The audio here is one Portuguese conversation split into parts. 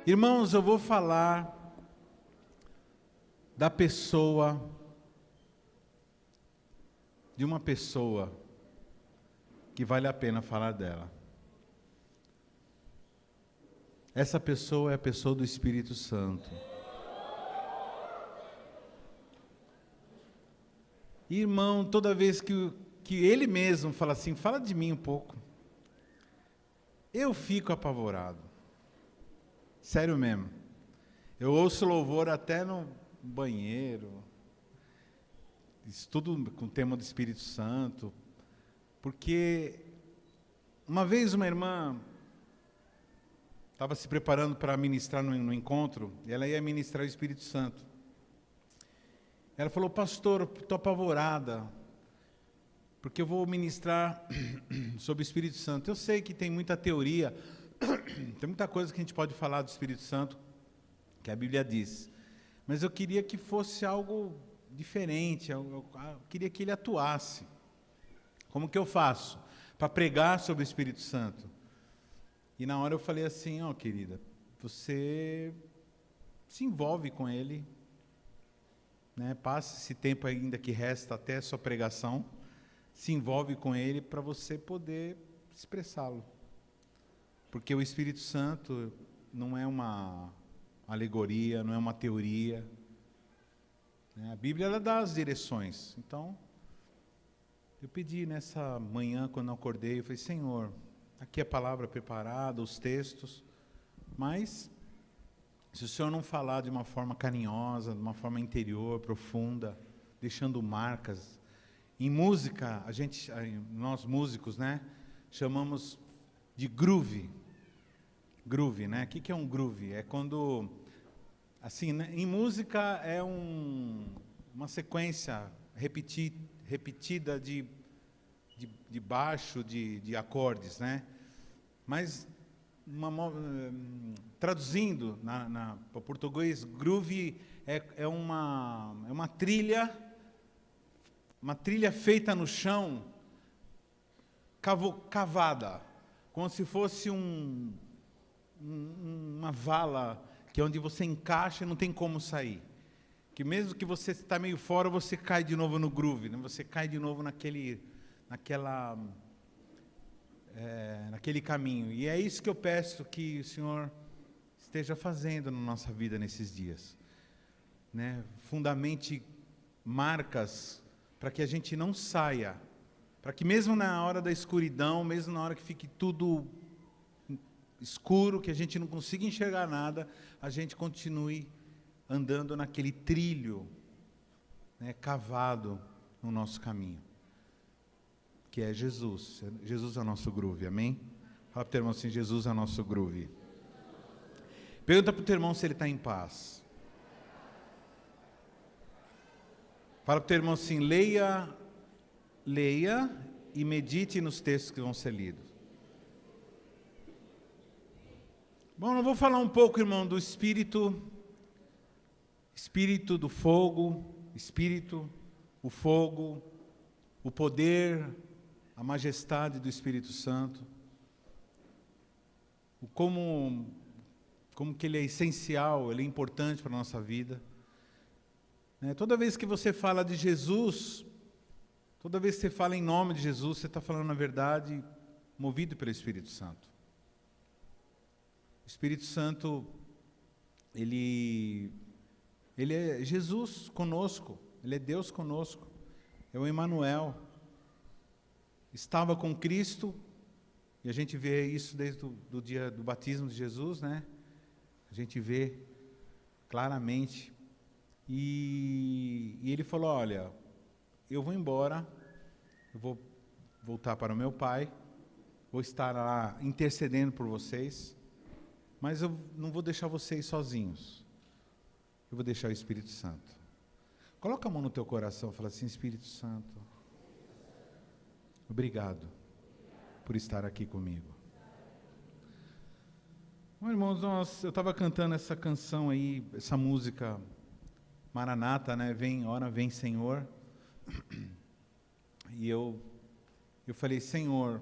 Irmãos, eu vou falar da pessoa, de uma pessoa que vale a pena falar dela. Essa pessoa é a pessoa do Espírito Santo. Irmão, toda vez que ele mesmo fala assim, fala de mim um pouco, eu fico apavorado. Sério mesmo. Eu ouço louvor até no banheiro, estudo com o tema do Espírito Santo, porque uma vez uma irmã estava se preparando para ministrar no encontro, e ela ia ministrar o Espírito Santo. Ela falou: pastor, estou apavorada, porque eu vou ministrar sobre o Espírito Santo. Eu sei que tem muita teoria, tem muita coisa que a gente pode falar do Espírito Santo, que a Bíblia diz, mas eu queria que fosse algo diferente, eu queria que ele atuasse. Como que eu faço para pregar sobre o Espírito Santo? E na hora eu falei assim: ó, querida, você se envolve com ele, né? Passe esse tempo ainda que resta até a sua pregação, se envolve com ele para você poder expressá-lo. Porque o Espírito Santo não é uma alegoria, não é uma teoria. A Bíblia, ela dá as direções. Então, eu pedi nessa manhã, quando eu acordei, eu falei: Senhor, aqui a palavra preparada, os textos, mas se o Senhor não falar de uma forma carinhosa, de uma forma interior, profunda, deixando marcas. Em música, nós músicos, né, chamamos de groove. Groove, né? O que é um groove? É quando, assim, né, em música é uma sequência repetida de baixo, de acordes, né? Mas traduzindo para o português, groove é uma trilha feita no chão, cavada, como se fosse uma vala, que é onde você encaixa e não tem como sair. Que mesmo que você está meio fora, você cai de novo no groove, né? Você cai de novo naquele caminho. E é isso que eu peço que o Senhor esteja fazendo na nossa vida nesses dias, né? Fundamente marcas para que a gente não saia, para que mesmo na hora da escuridão, mesmo na hora que fique tudo escuro, que a gente não consiga enxergar nada, a gente continue andando naquele trilho, né, cavado no nosso caminho, que é Jesus. Jesus é o nosso groove, amém? Fala para o teu irmão assim: Jesus é o nosso groove. Pergunta para o teu irmão se ele está em paz. Fala para o teu irmão assim: leia e medite nos textos que vão ser lidos. Bom, eu vou falar um pouco, irmão, do Espírito do fogo, o fogo, o poder, a majestade do Espírito Santo, como que ele é essencial, ele é importante para a nossa vida. Toda vez que você fala de Jesus, toda vez que você fala em nome de Jesus, você está falando, na verdade, movido pelo Espírito Santo. O Espírito Santo, ele é Jesus conosco, ele é Deus conosco, é o Emmanuel. Estava com Cristo, e a gente vê isso desde o dia do batismo de Jesus, né? A gente vê claramente. E ele falou: olha, eu vou embora, eu vou voltar para o meu Pai, vou estar lá intercedendo por vocês, mas eu não vou deixar vocês sozinhos. Eu vou deixar o Espírito Santo. Coloca a mão no teu coração e fala assim: Espírito Santo, obrigado por estar aqui comigo. Bom, irmãos, eu estava cantando essa canção aí, essa música Maranata, né? Vem, ora vem, Senhor. E eu falei: Senhor,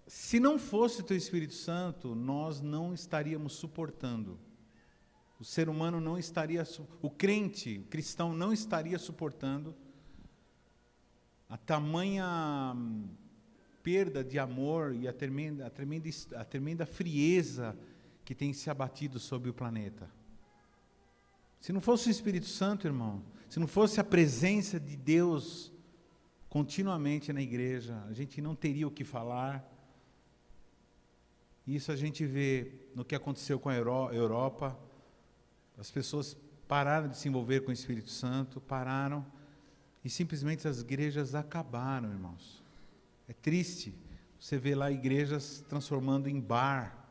Se não fosse o teu Espírito Santo, nós não estaríamos suportando. O ser humano não estaria, o crente, o cristão não estaria suportando a tamanha perda de amor e a tremenda frieza que tem se abatido sobre o planeta. Se não fosse o Espírito Santo, irmão, se não fosse a presença de Deus continuamente na igreja, a gente não teria o que falar. Isso a gente vê no que aconteceu com a Europa. As pessoas pararam de se envolver com o Espírito Santo, pararam, e simplesmente as igrejas acabaram, irmãos. É triste você ver lá igrejas transformando em bar,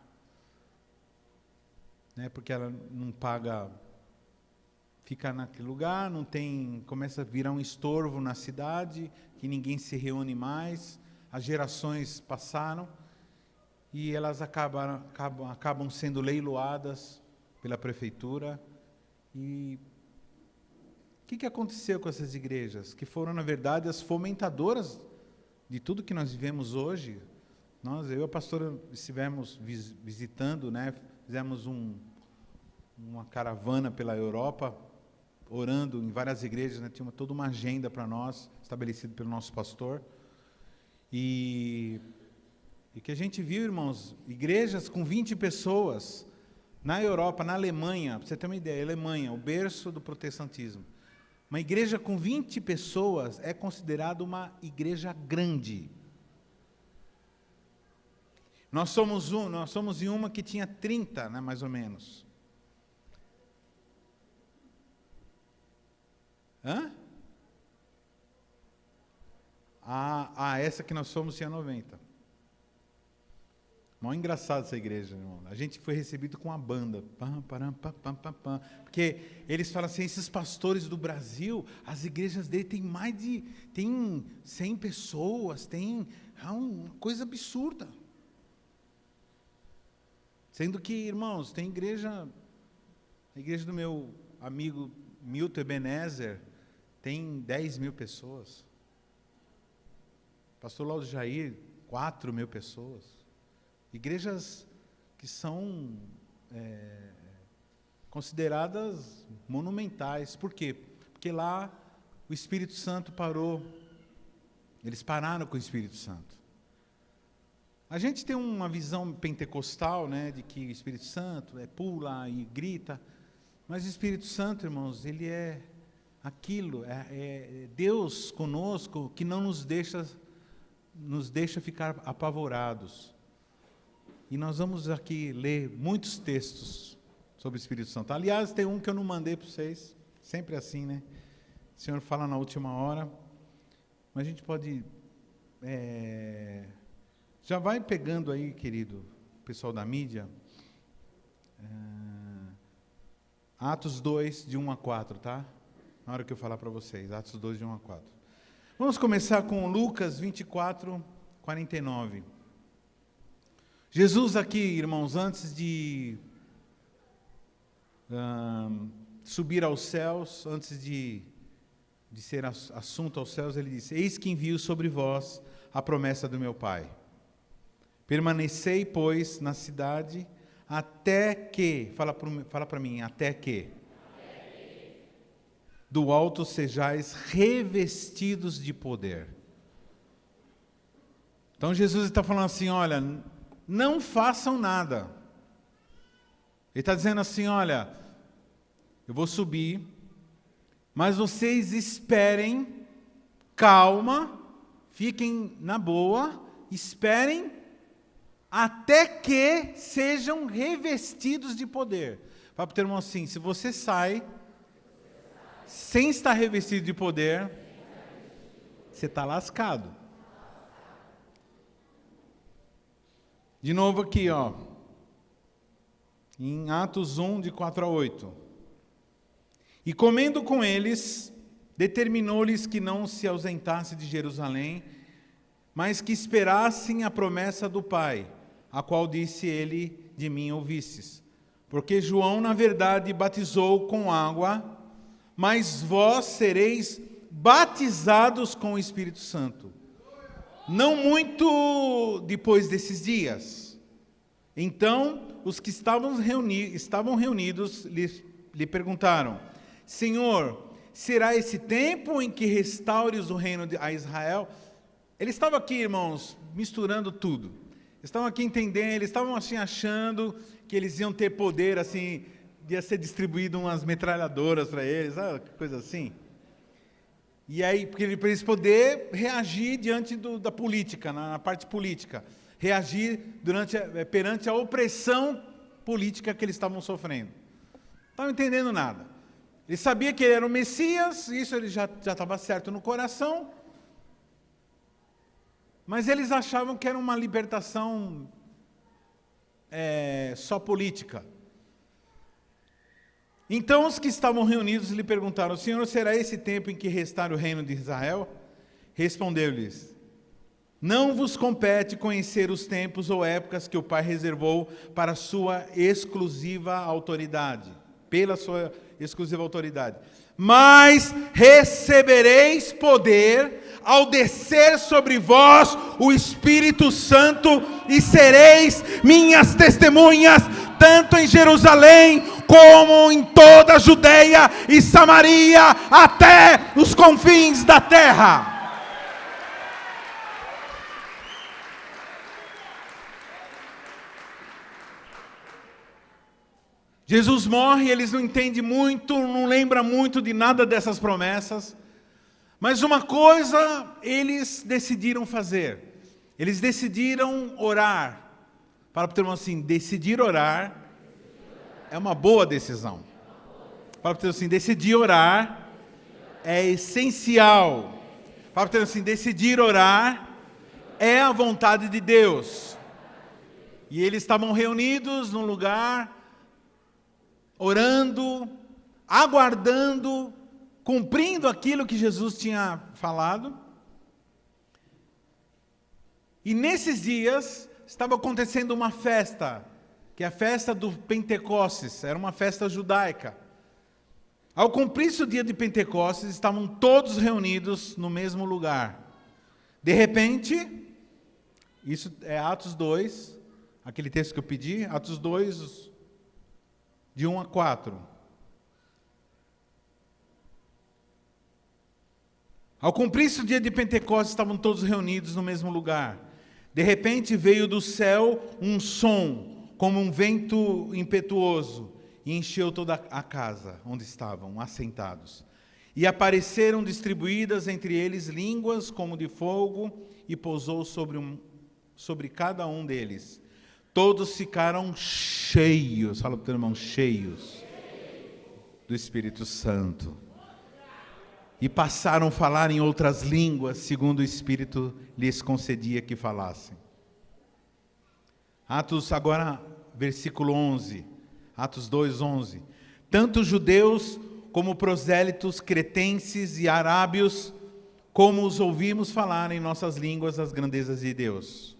né, porque ela não paga, fica naquele lugar, não tem, começa a virar um estorvo na cidade, que ninguém se reúne mais, as gerações passaram, e elas acabam sendo leiloadas pela prefeitura. E o que aconteceu com essas igrejas? Que foram, na verdade, as fomentadoras de tudo que nós vivemos hoje. Eu e a pastora estivemos visitando, né? Fizemos uma caravana pela Europa, orando em várias igrejas, né? Tinha toda uma agenda para nós, estabelecida pelo nosso pastor. E que a gente viu, irmãos, igrejas com 20 pessoas, na Europa, na Alemanha, para você ter uma ideia, Alemanha, o berço do protestantismo. Uma igreja com 20 pessoas é considerada uma igreja grande. Nós somos em uma que tinha 30, né, mais ou menos. Hã? Essa que nós somos tinha 90. Mó engraçado essa igreja, irmão. A gente foi recebido com a banda. Porque eles falam assim, esses pastores do Brasil, as igrejas dele tem 100 pessoas, uma coisa absurda. Sendo que, irmãos, tem a igreja do meu amigo Milton Ebenezer, tem 10 mil pessoas. Pastor Laudo Jair, 4 mil pessoas. Igrejas que são consideradas monumentais. Por quê? Porque lá o Espírito Santo parou. Eles pararam com o Espírito Santo. A gente tem uma visão pentecostal, né, de que o Espírito Santo pula e grita. Mas o Espírito Santo, irmãos, ele é aquilo, é Deus conosco que não nos deixa ficar apavorados. E nós vamos aqui ler muitos textos sobre o Espírito Santo. Aliás, tem um que eu não mandei para vocês, sempre assim, né? O Senhor fala na última hora, mas a gente pode... já vai pegando aí, querido, pessoal da mídia, Atos 2, de 1 a 4, tá? Na hora que eu falar para vocês, Atos 2, de 1 a 4. Vamos começar com Lucas 24, 49. Jesus aqui, irmãos, antes de subir aos céus, antes de ser assunto aos céus, ele disse, eis que envio sobre vós a promessa do meu Pai. Permanecei, pois, na cidade, até que, fala para mim, até que do alto sejais revestidos de poder. Então Jesus está falando assim, olha, não façam nada. Ele está dizendo assim, olha, eu vou subir, mas vocês esperem, calma, fiquem na boa, esperem até que sejam revestidos de poder. Fala para o teu irmão assim, se você sai sem estar revestido de poder, você está lascado. De novo aqui, ó, em Atos 1, de 4 a 8. E comendo com eles, determinou-lhes que não se ausentasse de Jerusalém, mas que esperassem a promessa do Pai, a qual disse ele, de mim ouvistes. Porque João, na verdade, batizou com água, mas vós sereis batizados com o Espírito Santo Não muito depois desses dias. Então, os que estavam reunidos lhe perguntaram: Senhor, será esse tempo em que restaures o reino a Israel? Eles estavam aqui, irmãos, misturando tudo. Estavam aqui entendendo, eles estavam assim achando que eles iam ter poder, assim, ia ser distribuído umas metralhadoras para eles, coisa assim. E aí, para eles poderem reagir diante da política, na parte política, reagir perante a opressão política que eles estavam sofrendo. Não estavam entendendo nada. Eles sabiam que ele era o Messias, isso ele já estava certo no coração, mas eles achavam que era uma libertação só política. Então os que estavam reunidos lhe perguntaram: Senhor, será esse tempo em que restaure o reino de Israel? Respondeu-lhes: Não vos compete conhecer os tempos ou épocas que o Pai reservou para sua exclusiva autoridade, pela sua exclusiva autoridade. Mas recebereis poder ao descer sobre vós o Espírito Santo e sereis minhas testemunhas, tanto em Jerusalém como em toda a Judeia e Samaria, até os confins da terra. Jesus morre, eles não entendem muito, não lembram muito de nada dessas promessas, mas uma coisa eles decidiram fazer, eles decidiram orar. Fala para o teu irmão assim: decidir orar é uma boa decisão. Fala para o teu irmão assim: decidir orar é essencial. Fala para o teu irmão assim: decidir orar é a vontade de Deus. E eles estavam reunidos num lugar, orando, aguardando, cumprindo aquilo que Jesus tinha falado. E nesses dias estava acontecendo uma festa, que é a festa do Pentecostes, era uma festa judaica. Ao cumprir-se o dia de Pentecostes, estavam todos reunidos no mesmo lugar. De repente, isso é Atos 2, aquele texto que eu pedi, Atos 2, de 1 a 4. Ao cumprir-se o dia de Pentecostes, estavam todos reunidos no mesmo lugar. De repente veio do céu um som, como um vento impetuoso, e encheu toda a casa onde estavam assentados. E apareceram distribuídas entre eles línguas como de fogo, e pousou sobre cada um deles. Todos ficaram cheios, fala para o teu irmão, cheios do Espírito Santo. E passaram a falar em outras línguas, segundo o Espírito lhes concedia que falassem. Atos, agora, versículo 11. Atos 2, 11. Tanto judeus como prosélitos, cretenses e arábios, como os ouvimos falar em nossas línguas as grandezas de Deus.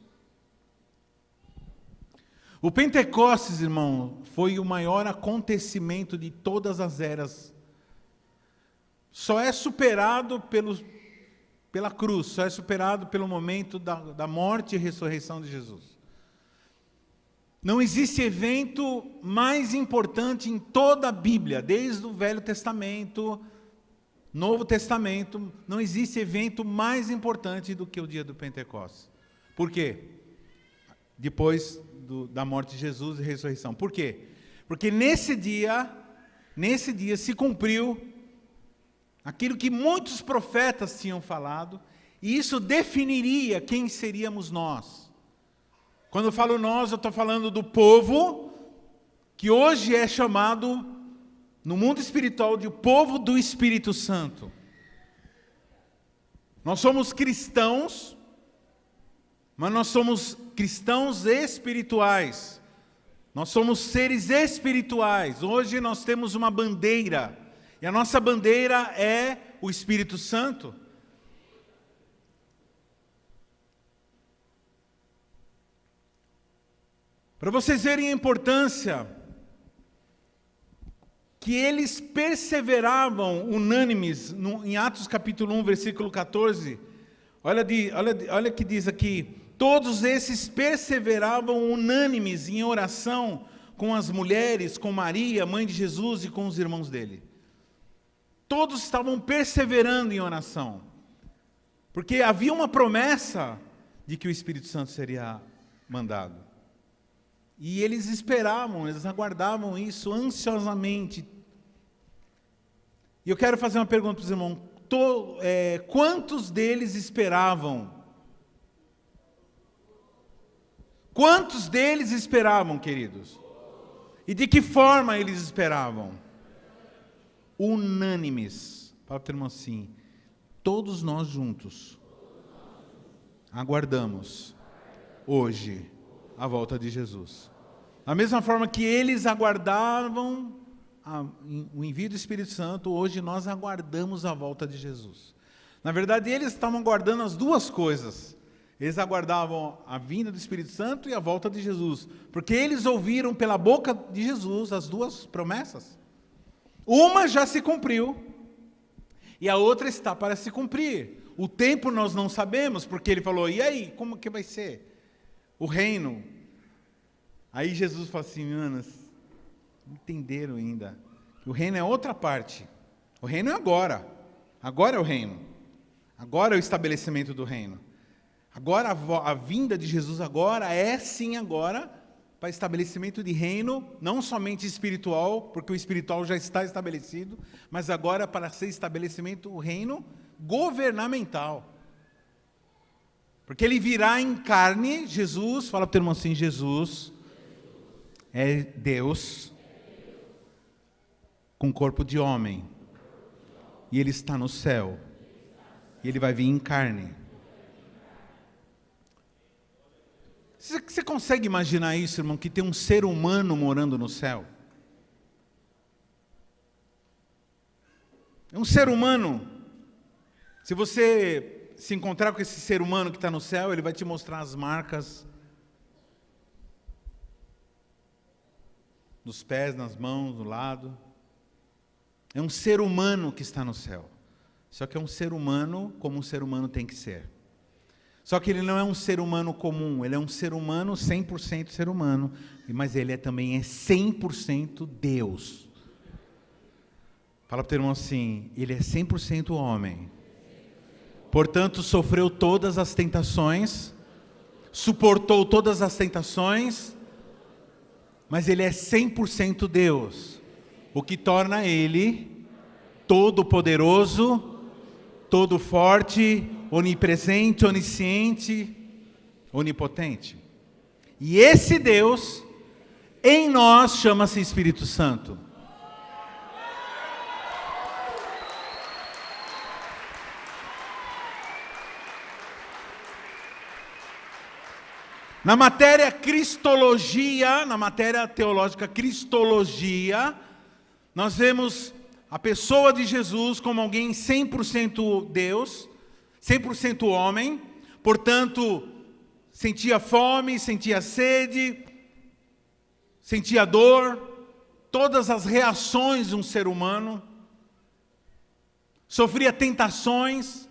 O Pentecostes, irmão, foi o maior acontecimento de todas as eras. Só é superado pela cruz, só é superado pelo momento da morte e ressurreição de Jesus. Não existe evento mais importante em toda a Bíblia, desde o Velho Testamento, Novo Testamento, não existe evento mais importante do que o dia do Pentecostes. Por quê? Depois da morte de Jesus e ressurreição. Por quê? Porque nesse dia se cumpriu aquilo que muitos profetas tinham falado, e isso definiria quem seríamos nós. Quando eu falo nós, eu estou falando do povo, que hoje é chamado, no mundo espiritual, de povo do Espírito Santo. Nós somos cristãos, mas nós somos cristãos espirituais. Nós somos seres espirituais. Hoje nós temos uma bandeira, e a nossa bandeira é o Espírito Santo. Para vocês verem a importância, que eles perseveravam unânimes, em Atos capítulo 1, versículo 14, Olha que diz aqui: todos esses perseveravam unânimes em oração com as mulheres, com Maria, mãe de Jesus, e com os irmãos dele. Todos estavam perseverando em oração, porque havia uma promessa de que o Espírito Santo seria mandado. E eles esperavam, eles aguardavam isso ansiosamente. E eu quero fazer uma pergunta para os irmãos: quantos deles esperavam? Quantos deles esperavam, queridos? E de que forma eles esperavam? Unânimes. Fala para o irmão assim: todos nós juntos aguardamos hoje a volta de Jesus. Da mesma forma que eles aguardavam o envio do Espírito Santo, hoje nós aguardamos a volta de Jesus. Na verdade, eles estavam aguardando as duas coisas. Eles aguardavam a vinda do Espírito Santo e a volta de Jesus, porque eles ouviram pela boca de Jesus as duas promessas. Uma já se cumpriu e a outra está para se cumprir. O tempo nós não sabemos, porque ele falou: e aí, como que vai ser o reino? Aí Jesus falou assim: manos, não entenderam ainda. O reino é outra parte. O reino é agora. Agora é o reino. Agora é o estabelecimento do reino. Agora a vinda de Jesus agora é sim agora para estabelecimento de reino, não somente espiritual, porque o espiritual já está estabelecido, mas agora para ser estabelecimento o reino governamental. Porque ele virá em carne. Jesus, fala para o teu irmão assim: Jesus é Deus com corpo de homem, e ele está no céu, e ele vai vir em carne. Você consegue imaginar isso, irmão, que tem um ser humano morando no céu? É um ser humano. Se você se encontrar com esse ser humano que está no céu, ele vai te mostrar as marcas nos pés, nas mãos, no lado. É um ser humano que está no céu. Só que é um ser humano como um ser humano tem que ser. Só que ele não é um ser humano comum, ele é um ser humano 100% ser humano, mas ele também é 100% Deus. Fala para o teu irmão assim: ele é 100% homem. Portanto, sofreu todas as tentações, suportou todas as tentações, mas ele é 100% Deus, o que torna ele todo-poderoso, todo forte, onipresente, onisciente, onipotente. E esse Deus em nós chama-se Espírito Santo. Na matéria cristologia, na matéria teológica cristologia, nós vemos a pessoa de Jesus como alguém 100% Deus, 100% homem, portanto, sentia fome, sentia sede, sentia dor, todas as reações de um ser humano, sofria tentações,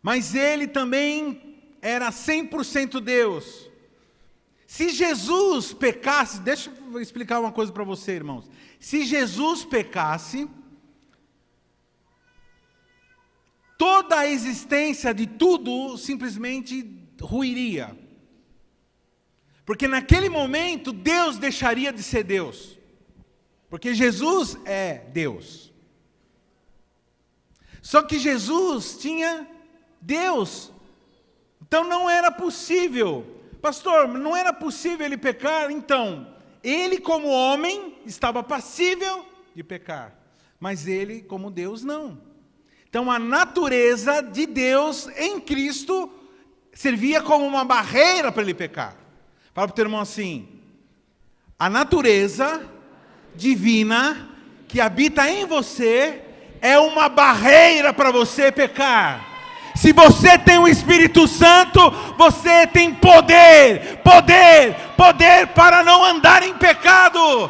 mas ele também era 100% Deus. Se Jesus pecasse, deixa eu explicar uma coisa para você, irmãos. Se Jesus pecasse, toda a existência de tudo simplesmente ruiria. Porque naquele momento Deus deixaria de ser Deus. Porque Jesus é Deus. Só que Jesus tinha Deus. Então não era possível. Pastor, não era possível ele pecar? Então, ele como homem estava passível de pecar. Mas ele como Deus não. Então a natureza de Deus em Cristo servia como uma barreira para ele pecar. Fala para o teu irmão assim: a natureza divina que habita em você é uma barreira para você pecar. Se você tem o Espírito Santo, você tem poder para não andar em pecado.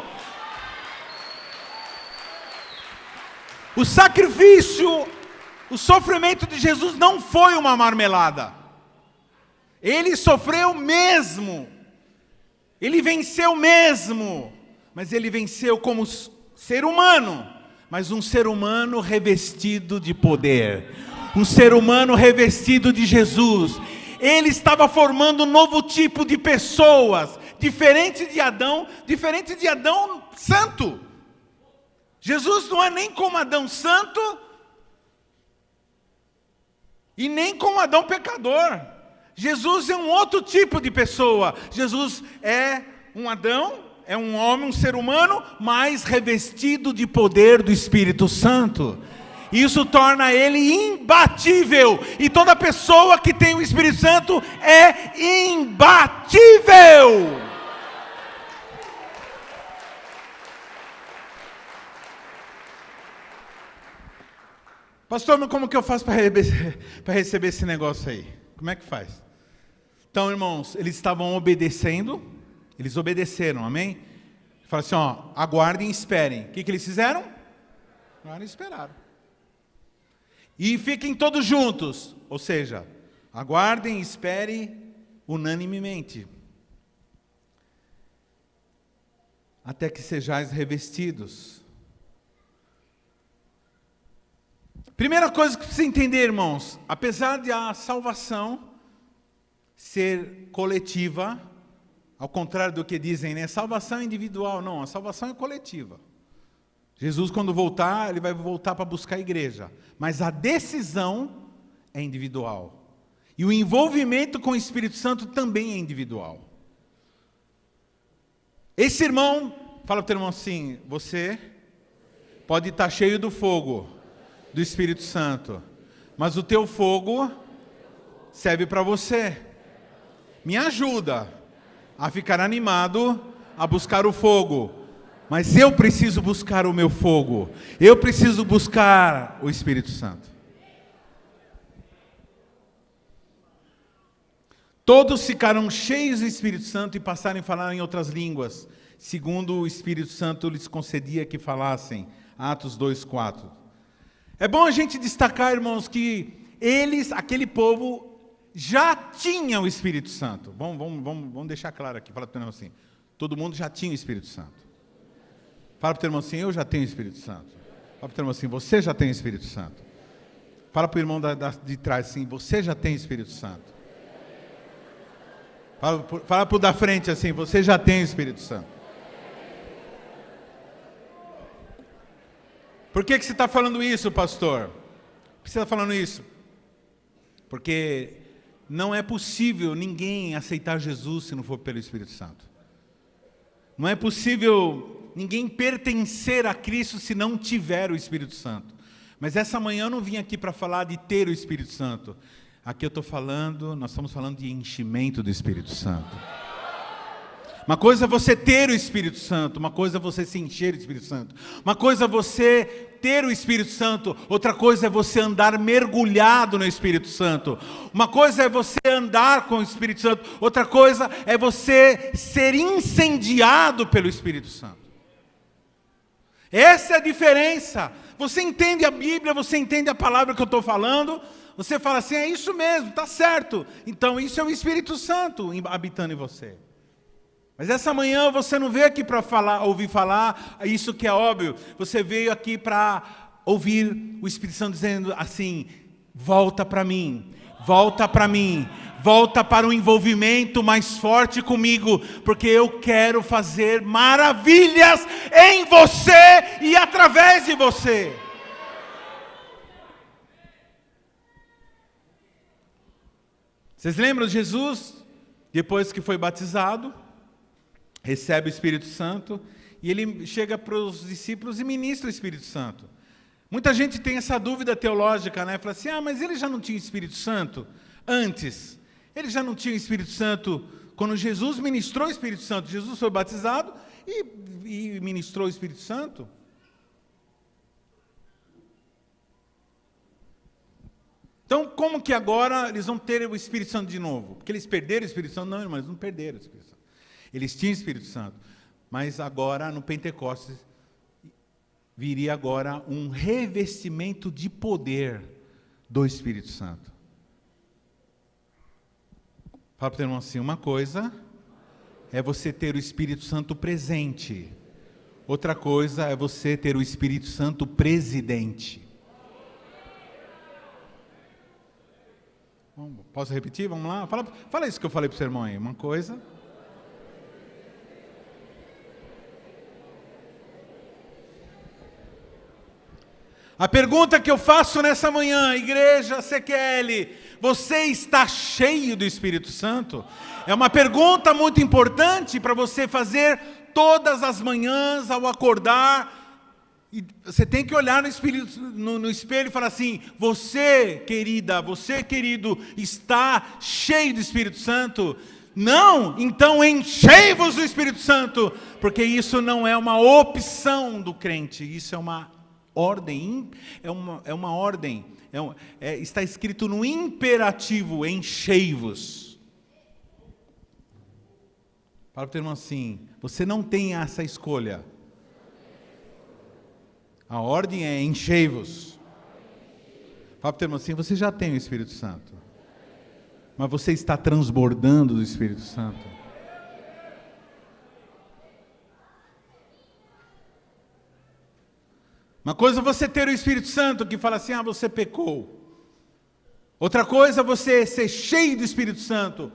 O sacrifício O sofrimento de Jesus não foi uma marmelada. Ele sofreu mesmo. Ele venceu mesmo. Mas ele venceu como ser humano. Mas um ser humano revestido de poder. Um ser humano revestido de Jesus. Ele estava formando um novo tipo de pessoas. Diferente de Adão santo. Jesus não é nem como Adão santo e nem como Adão pecador. Jesus é um outro tipo de pessoa. Jesus é um Adão, é um homem, um ser humano, mas revestido de poder do Espírito Santo. Isso torna ele imbatível. E toda pessoa que tem o Espírito Santo é imbatível. Pastor, mas como que eu faço para receber esse negócio aí? Como é que faz? Então, irmãos, eles estavam obedecendo, eles obedeceram, amém? Falaram assim, ó, aguardem e esperem. O que eles fizeram? Aguardem e esperaram. E fiquem todos juntos, ou seja, aguardem e esperem unanimemente. Até que sejais revestidos. Primeira coisa que precisa entender, irmãos, apesar de a salvação ser coletiva, ao contrário do que dizem, né? Salvação é individual, não, a salvação é coletiva. Jesus, quando voltar, ele vai voltar para buscar a igreja, mas a decisão é individual. E o envolvimento com o Espírito Santo também é individual. Esse irmão, fala para o teu irmão assim, você pode estar cheio do fogo do Espírito Santo, mas o teu fogo serve para você. Me ajuda a ficar animado, a buscar o fogo, mas eu preciso buscar o meu fogo, eu preciso buscar o Espírito Santo. Todos ficaram cheios do Espírito Santo e passaram a falar em outras línguas, segundo o Espírito Santo lhes concedia que falassem. Atos 2:4. É bom a gente destacar, irmãos, que eles, aquele povo, já tinha o Espírito Santo. Vamos deixar claro aqui. Fala para o teu irmão assim, todo mundo já tinha o Espírito Santo. Fala para o teu irmão assim, eu já tenho o Espírito Santo. Fala para o teu irmão assim, você já tem o Espírito Santo. Fala para o irmão de trás assim, você já tem o Espírito Santo. Fala para o da frente assim, você já tem o Espírito Santo. Por que você está falando isso, pastor? Por que você está falando isso? Porque não é possível ninguém aceitar Jesus se não for pelo Espírito Santo. Não é possível ninguém pertencer a Cristo se não tiver o Espírito Santo. Mas essa manhã eu não vim aqui para falar de ter o Espírito Santo. Aqui nós estamos falando de enchimento do Espírito Santo. Uma coisa é você ter o Espírito Santo, uma coisa é você se encher do Espírito Santo. Uma coisa é você ter o Espírito Santo, outra coisa é você andar mergulhado no Espírito Santo. Uma coisa é você andar com o Espírito Santo, outra coisa é você ser incendiado pelo Espírito Santo. Essa é a diferença. Você entende a Bíblia, você entende a palavra que eu estou falando, você fala assim, é isso mesmo, está certo. Então isso é o Espírito Santo habitando em você. Mas essa manhã você não veio aqui para ouvir falar isso que é óbvio. Você veio aqui para ouvir o Espírito Santo dizendo assim, volta para mim, volta para mim, volta para um envolvimento mais forte comigo, porque eu quero fazer maravilhas em você e através de você. Vocês lembram de Jesus? Depois que foi batizado, recebe o Espírito Santo e ele chega para os discípulos e ministra o Espírito Santo. Muita gente tem essa dúvida teológica, né? Fala assim, mas ele já não tinha Espírito Santo antes? Ele já não tinha Espírito Santo quando Jesus ministrou o Espírito Santo? Jesus foi batizado e ministrou o Espírito Santo? Então, como que agora eles vão ter o Espírito Santo de novo? Porque eles perderam o Espírito Santo? Não, irmãos, eles não perderam o Espírito Santo. Eles tinham o Espírito Santo, mas agora no Pentecostes viria agora um revestimento de poder do Espírito Santo. Fala para o teu irmão assim, uma coisa é você ter o Espírito Santo presente. Outra coisa é você ter o Espírito Santo presidente. Posso repetir? Vamos lá? Fala isso que eu falei para o seu irmão aí. Uma coisa. A pergunta que eu faço nessa manhã, igreja CQL, você está cheio do Espírito Santo? É uma pergunta muito importante para você fazer todas as manhãs ao acordar. E você tem que olhar no espelho e falar assim, você querida, você querido, está cheio do Espírito Santo? Não? Então enchei-vos do Espírito Santo, porque isso não é uma opção do crente, isso é uma ordem, está escrito no imperativo, enchei-vos. Fala para o teu irmão assim, você não tem essa escolha. A ordem é enchei-vos. Fala para o teu irmão assim, você já tem o Espírito Santo, mas você está transbordando do Espírito Santo. Uma coisa é você ter o Espírito Santo que fala assim, você pecou. Outra coisa é você ser cheio do Espírito Santo.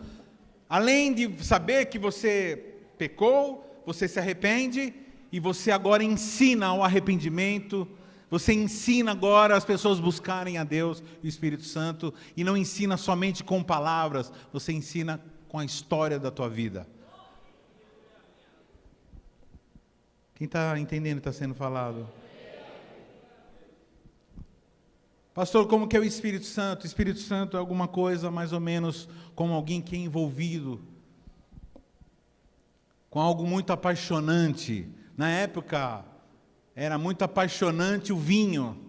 Além de saber que você pecou, você se arrepende e você agora ensina ao arrependimento. Você ensina agora as pessoas buscarem a Deus, o Espírito Santo, e não ensina somente com palavras, você ensina com a história da tua vida. Quem está entendendo o que está sendo falado? Pastor, como que é o Espírito Santo? O Espírito Santo é alguma coisa mais ou menos como alguém que é envolvido com algo muito apaixonante. Na época, era muito apaixonante o vinho.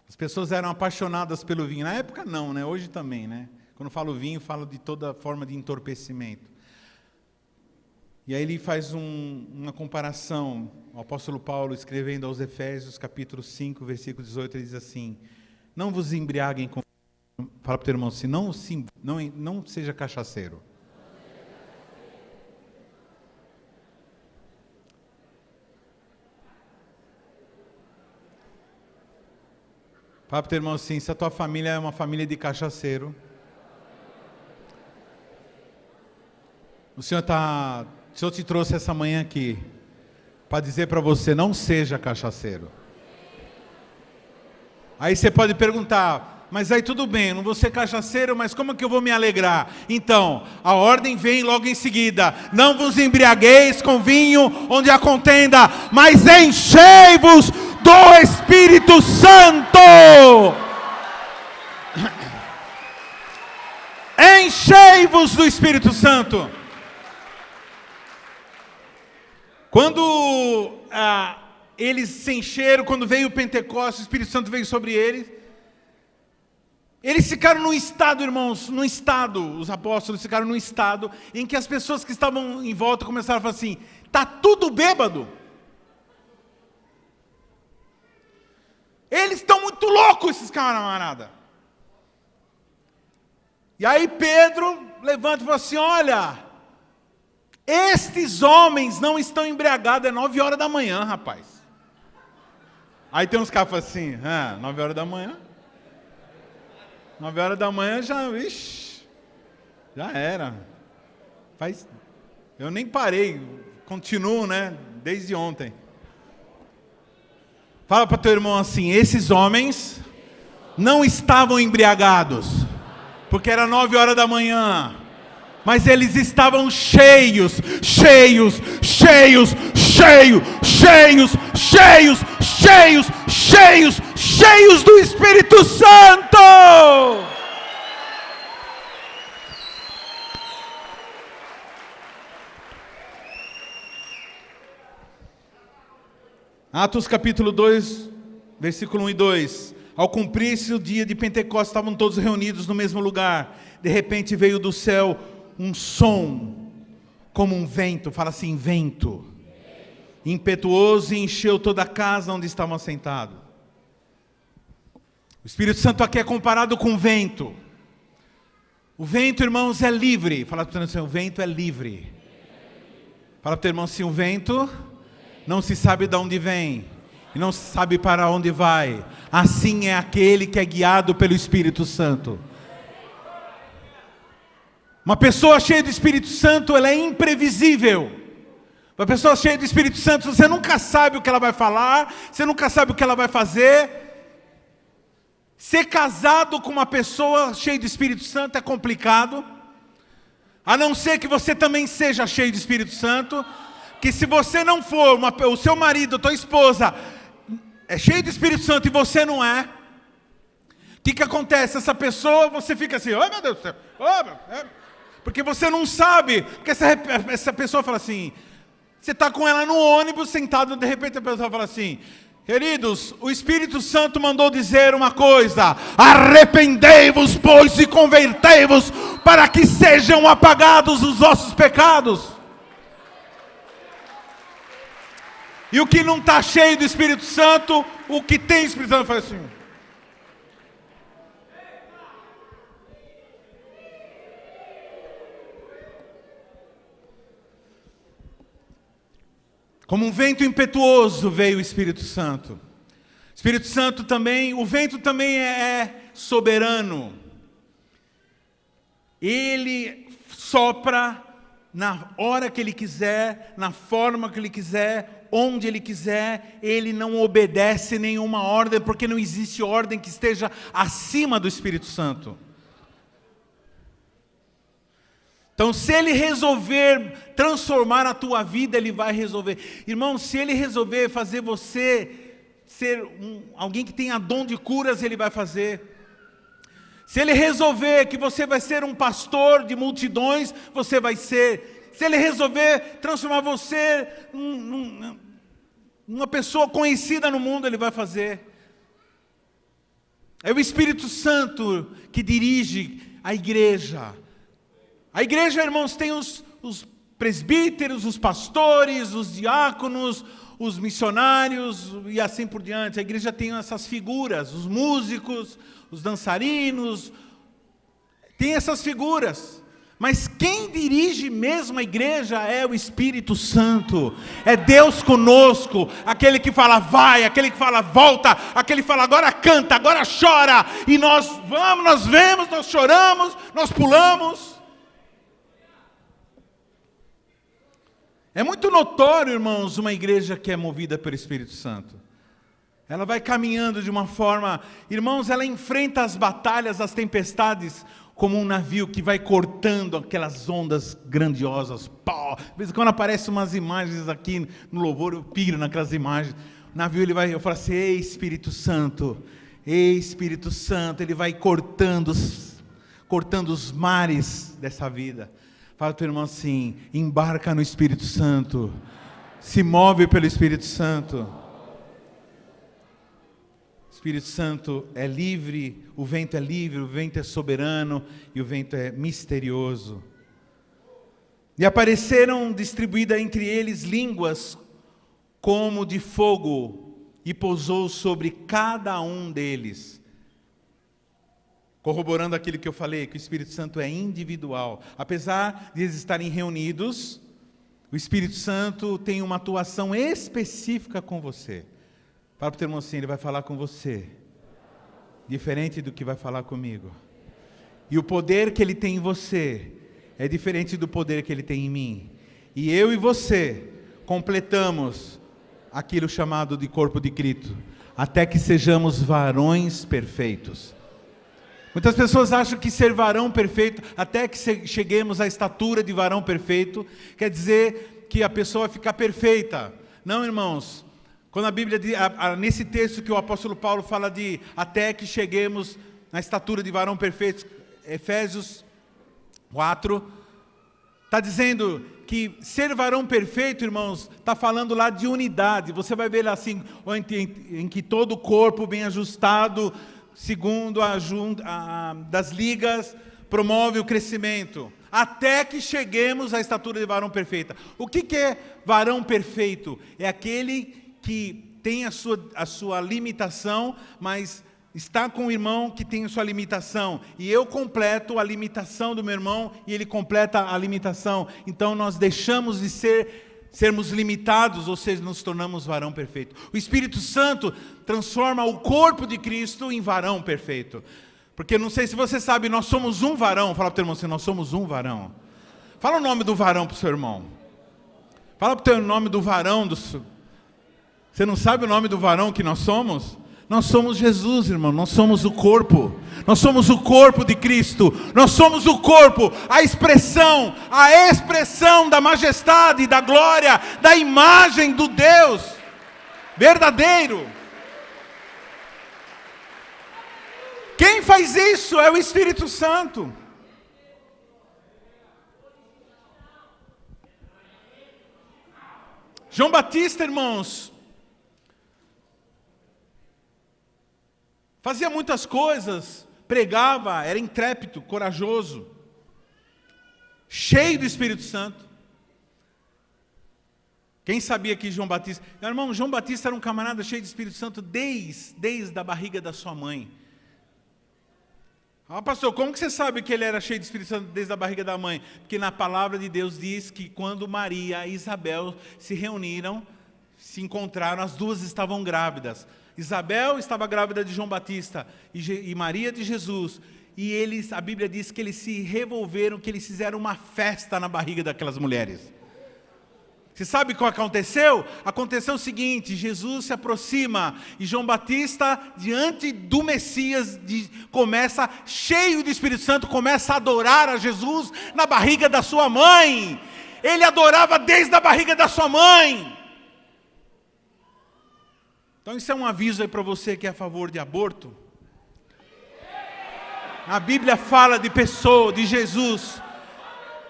As pessoas eram apaixonadas pelo vinho. Na época não, né? Hoje também, né? Quando falo vinho, falo de toda forma de entorpecimento. E aí ele faz uma comparação, o apóstolo Paulo escrevendo aos Efésios, capítulo 5, versículo 18, ele diz assim, não vos embriaguem com... Fala para o teu irmão assim, não seja cachaceiro. Fala para o teu irmão assim, se a tua família é uma família de cachaceiro, o Senhor te trouxe essa manhã aqui para dizer para você, não seja cachaceiro. Aí você pode perguntar, mas aí tudo bem, eu não vou ser cachaceiro, mas como é que eu vou me alegrar? Então, a ordem vem logo em seguida, não vos embriagueis com vinho onde há contenda, mas enchei-vos do Espírito Santo. Enchei-vos do Espírito Santo. Quando eles se encheram, quando veio o Pentecostes, o Espírito Santo veio sobre eles, eles ficaram num estado, irmãos, os apóstolos ficaram num estado em que as pessoas que estavam em volta começaram a falar assim, está tudo bêbado. Eles estão muito loucos, esses camaradas. E aí Pedro levanta e fala assim, olha, estes homens não estão embriagados, é 9 horas da manhã, rapaz. Aí tem uns caras assim, 9 horas da manhã? 9 horas da manhã já era. Eu nem parei, continuo, né, desde ontem. Fala para teu irmão assim, esses homens não estavam embriagados, porque era 9 horas da manhã. Mas eles estavam cheios do Espírito Santo. Atos capítulo 2, versículo 1 e 2. Ao cumprir-se o dia de Pentecostes, estavam todos reunidos no mesmo lugar. De repente veio do céu um som, como um vento, fala assim, vento, impetuoso, e encheu toda a casa onde estavam assentados. O Espírito Santo aqui é comparado com vento. O vento, irmãos, é livre. Fala para o irmão assim, o vento é livre. Fala para o irmão assim, o vento não se sabe de onde vem e não se sabe para onde vai. Assim é aquele que é guiado pelo Espírito Santo. Uma pessoa cheia do Espírito Santo, ela é imprevisível. Uma pessoa cheia do Espírito Santo, você nunca sabe o que ela vai falar, você nunca sabe o que ela vai fazer. Ser casado com uma pessoa cheia do Espírito Santo é complicado. A não ser que você também seja cheio do Espírito Santo. Que se você não for, o seu marido, a tua esposa é cheio do Espírito Santo e você não é. O que acontece? Essa pessoa, você fica assim, oh meu Deus do céu, oh, meu Deus. Porque você não sabe. Porque essa pessoa fala assim, você está com ela no ônibus sentado, de repente a pessoa fala assim, queridos, o Espírito Santo mandou dizer uma coisa, arrependei-vos, pois, e convertei-vos, para que sejam apagados os vossos pecados. E o que não está cheio do Espírito Santo, o que tem Espírito Santo faz assim. Como um vento impetuoso veio o Espírito Santo. O Espírito Santo também, o vento também é soberano. Ele sopra na hora que ele quiser, na forma que ele quiser, onde ele quiser. Ele não obedece nenhuma ordem, porque não existe ordem que esteja acima do Espírito Santo. Então, se ele resolver transformar a tua vida, ele vai resolver. Irmão, se ele resolver fazer você ser alguém que tenha dom de curas, ele vai fazer. Se ele resolver que você vai ser um pastor de multidões, você vai ser. Se ele resolver transformar você numa pessoa conhecida no mundo, ele vai fazer. É o Espírito Santo que dirige a igreja. A igreja, irmãos, tem os presbíteros, os pastores, os diáconos, os missionários e assim por diante. A igreja tem essas figuras, os músicos, os dançarinos, tem essas figuras. Mas quem dirige mesmo a igreja é o Espírito Santo. É Deus conosco, aquele que fala vai, aquele que fala volta, aquele que fala agora canta, agora chora. E nós vamos, nós vemos, nós choramos, nós pulamos. É muito notório, irmãos, uma igreja que é movida pelo Espírito Santo. Ela vai caminhando de uma forma, irmãos, ela enfrenta as batalhas, as tempestades, como um navio que vai cortando aquelas ondas grandiosas. Pau. De vez em quando aparecem umas imagens aqui no louvor, eu piro naquelas imagens. O navio, eu falo assim, ei Espírito Santo, ele vai cortando os mares dessa vida. Fala para o teu irmão assim, embarca no Espírito Santo, se move pelo Espírito Santo. O Espírito Santo é livre, o vento é soberano e o vento é misterioso. E apareceram distribuídas entre eles línguas como de fogo e pousou sobre cada um deles. Corroborando aquilo que eu falei, que o Espírito Santo é individual. Apesar de eles estarem reunidos, o Espírito Santo tem uma atuação específica com você. Fala para o teu irmão assim, ele vai falar com você, diferente do que vai falar comigo. E o poder que ele tem em você é diferente do poder que ele tem em mim. E eu e você completamos aquilo chamado de corpo de Cristo, até que sejamos varões perfeitos. Muitas pessoas acham que ser varão perfeito, até que cheguemos à estatura de varão perfeito, quer dizer que a pessoa vai ficar perfeita. Não, irmãos. Quando a Bíblia diz, nesse texto que o apóstolo Paulo fala de até que cheguemos na estatura de varão perfeito, Efésios 4, está dizendo que ser varão perfeito, irmãos, está falando lá de unidade. Você vai ver lá assim, em que todo o corpo bem ajustado, segundo das ligas, promove o crescimento, até que cheguemos à estatura de varão perfeita. O que é varão perfeito? É aquele que tem a sua limitação, mas está com o irmão que tem sua limitação, e eu completo a limitação do meu irmão, e ele completa a limitação. Então nós deixamos de sermos limitados, ou seja, nos tornamos varão perfeito. O Espírito Santo transforma o corpo de Cristo em varão perfeito. Porque não sei se você sabe, nós somos um varão. Fala para o teu irmão assim, nós somos um varão. Fala o nome do varão para o seu irmão. Fala para o teu nome do varão. Você não sabe o nome do varão que nós somos? Nós somos Jesus, irmão. Nós somos o corpo. Nós somos o corpo de Cristo. Nós somos o corpo, a expressão da majestade, da glória, da imagem do Deus verdadeiro. Quem faz isso é o Espírito Santo. João Batista, irmãos, fazia muitas coisas, pregava, era intrépido, corajoso, cheio do Espírito Santo. Quem sabia que João Batista... Meu irmão, João Batista era um camarada cheio de Espírito Santo desde a barriga da sua mãe. Ah, pastor, como que você sabe que ele era cheio de Espírito Santo desde a barriga da mãe? Porque na palavra de Deus diz que quando Maria e Isabel se reuniram, se encontraram, as duas estavam grávidas. Isabel estava grávida de João Batista e Maria de Jesus. E eles, a Bíblia diz que eles se revolveram, que eles fizeram uma festa na barriga daquelas mulheres. Você sabe o que aconteceu? Aconteceu o seguinte, Jesus se aproxima e João Batista, diante do Messias, começa, cheio do Espírito Santo, começa a adorar a Jesus na barriga da sua mãe. Ele adorava desde a barriga da sua mãe. Então isso é um aviso aí para você que é a favor de aborto. A Bíblia fala de pessoa, de Jesus,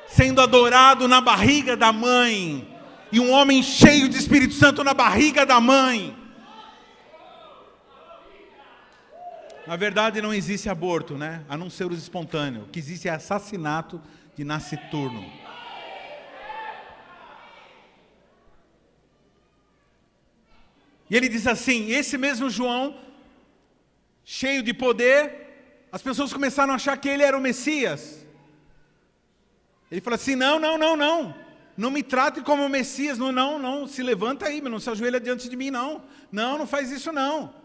sendo adorado na barriga da mãe. E um homem cheio de Espírito Santo na barriga da mãe. Na verdade não existe aborto, né? A não ser os espontâneos. O que existe é assassinato de nasciturno. E ele diz assim, esse mesmo João, cheio de poder, as pessoas começaram a achar que ele era o Messias. Ele falou assim, não me trate como o Messias, não, se levanta aí, não se ajoelha diante de mim, não faz isso não.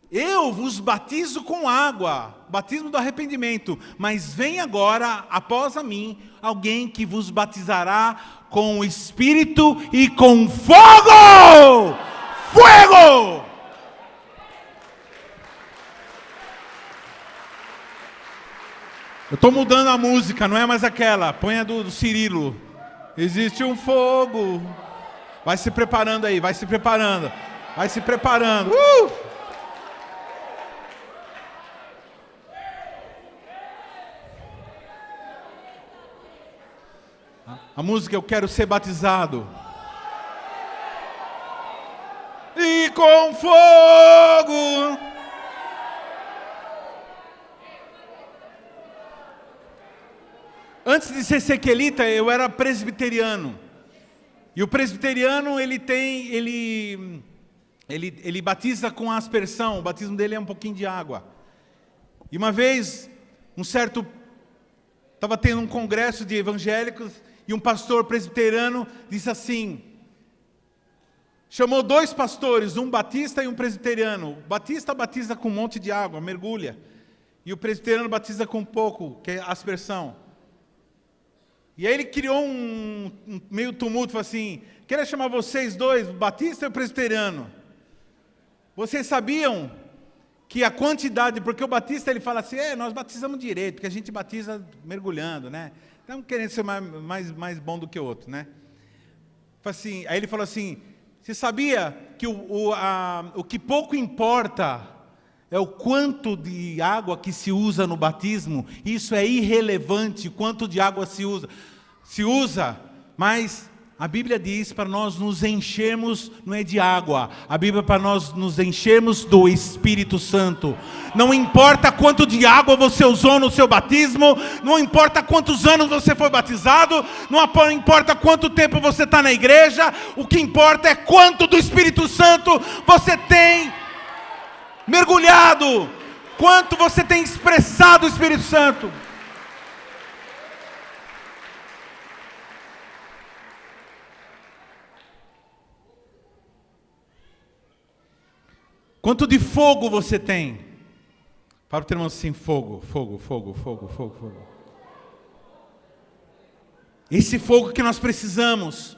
Eu vos batizo com água, batismo do arrependimento, mas vem agora, após a mim, alguém que vos batizará com o Espírito e com fogo! Fuego! Eu estou mudando a música, não é mais aquela, põe a do Cirilo. Existe um fogo. Vai se preparando aí, vai se preparando. A música Eu Quero Ser Batizado. E com fogo. Antes de ser sequelita, eu era presbiteriano. E o presbiteriano, ele batiza com aspersão. O batismo dele é um pouquinho de água. E uma vez, estava tendo um congresso de evangélicos, e um pastor presbiteriano disse assim, chamou 2 pastores, um batista e um presbiteriano. O batista batiza com um monte de água, mergulha. E o presbiteriano batiza com pouco, que é aspersão. E aí ele criou um meio tumulto, falou assim, queria chamar vocês dois, o batista e o presbiteriano. Vocês sabiam que a quantidade, porque o batista ele fala assim, nós batizamos direito, porque a gente batiza mergulhando, né? Estamos querendo ser mais bom do que o outro, né? Assim, aí ele falou assim, você sabia que o que pouco importa é o quanto de água que se usa no batismo? Isso é irrelevante, quanto de água se usa, mas a Bíblia diz para nós nos enchermos, não é de água, a Bíblia para nós nos enchermos do Espírito Santo. Não importa quanto de água você usou no seu batismo, não importa quantos anos você foi batizado, não importa quanto tempo você está na igreja, o que importa é quanto do Espírito Santo você tem. mergulhado? Quanto você tem expressado o Espírito Santo? Quanto de fogo você tem? Fala para o teu irmão assim: fogo, fogo, fogo, fogo, fogo, fogo. Esse fogo que nós precisamos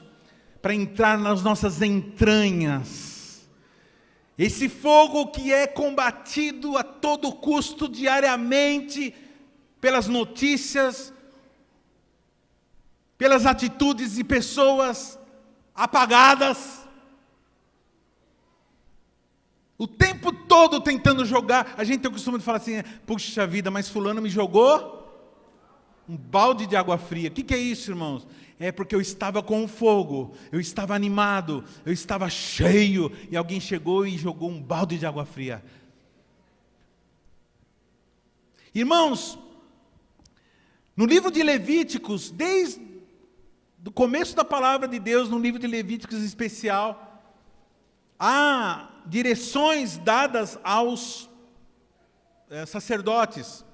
para entrar nas nossas entranhas. Esse fogo que é combatido a todo custo diariamente pelas notícias, pelas atitudes de pessoas apagadas. O tempo todo tentando jogar. A gente tem o costume de falar assim: puxa vida, mas fulano me jogou um balde de água fria. O que é isso, irmãos? É porque eu estava com fogo, eu estava animado, eu estava cheio, e alguém chegou e jogou um balde de água fria. Irmãos, no livro de Levíticos, desde o começo da palavra de Deus, no livro de Levíticos em especial, há direções dadas aos sacerdotes.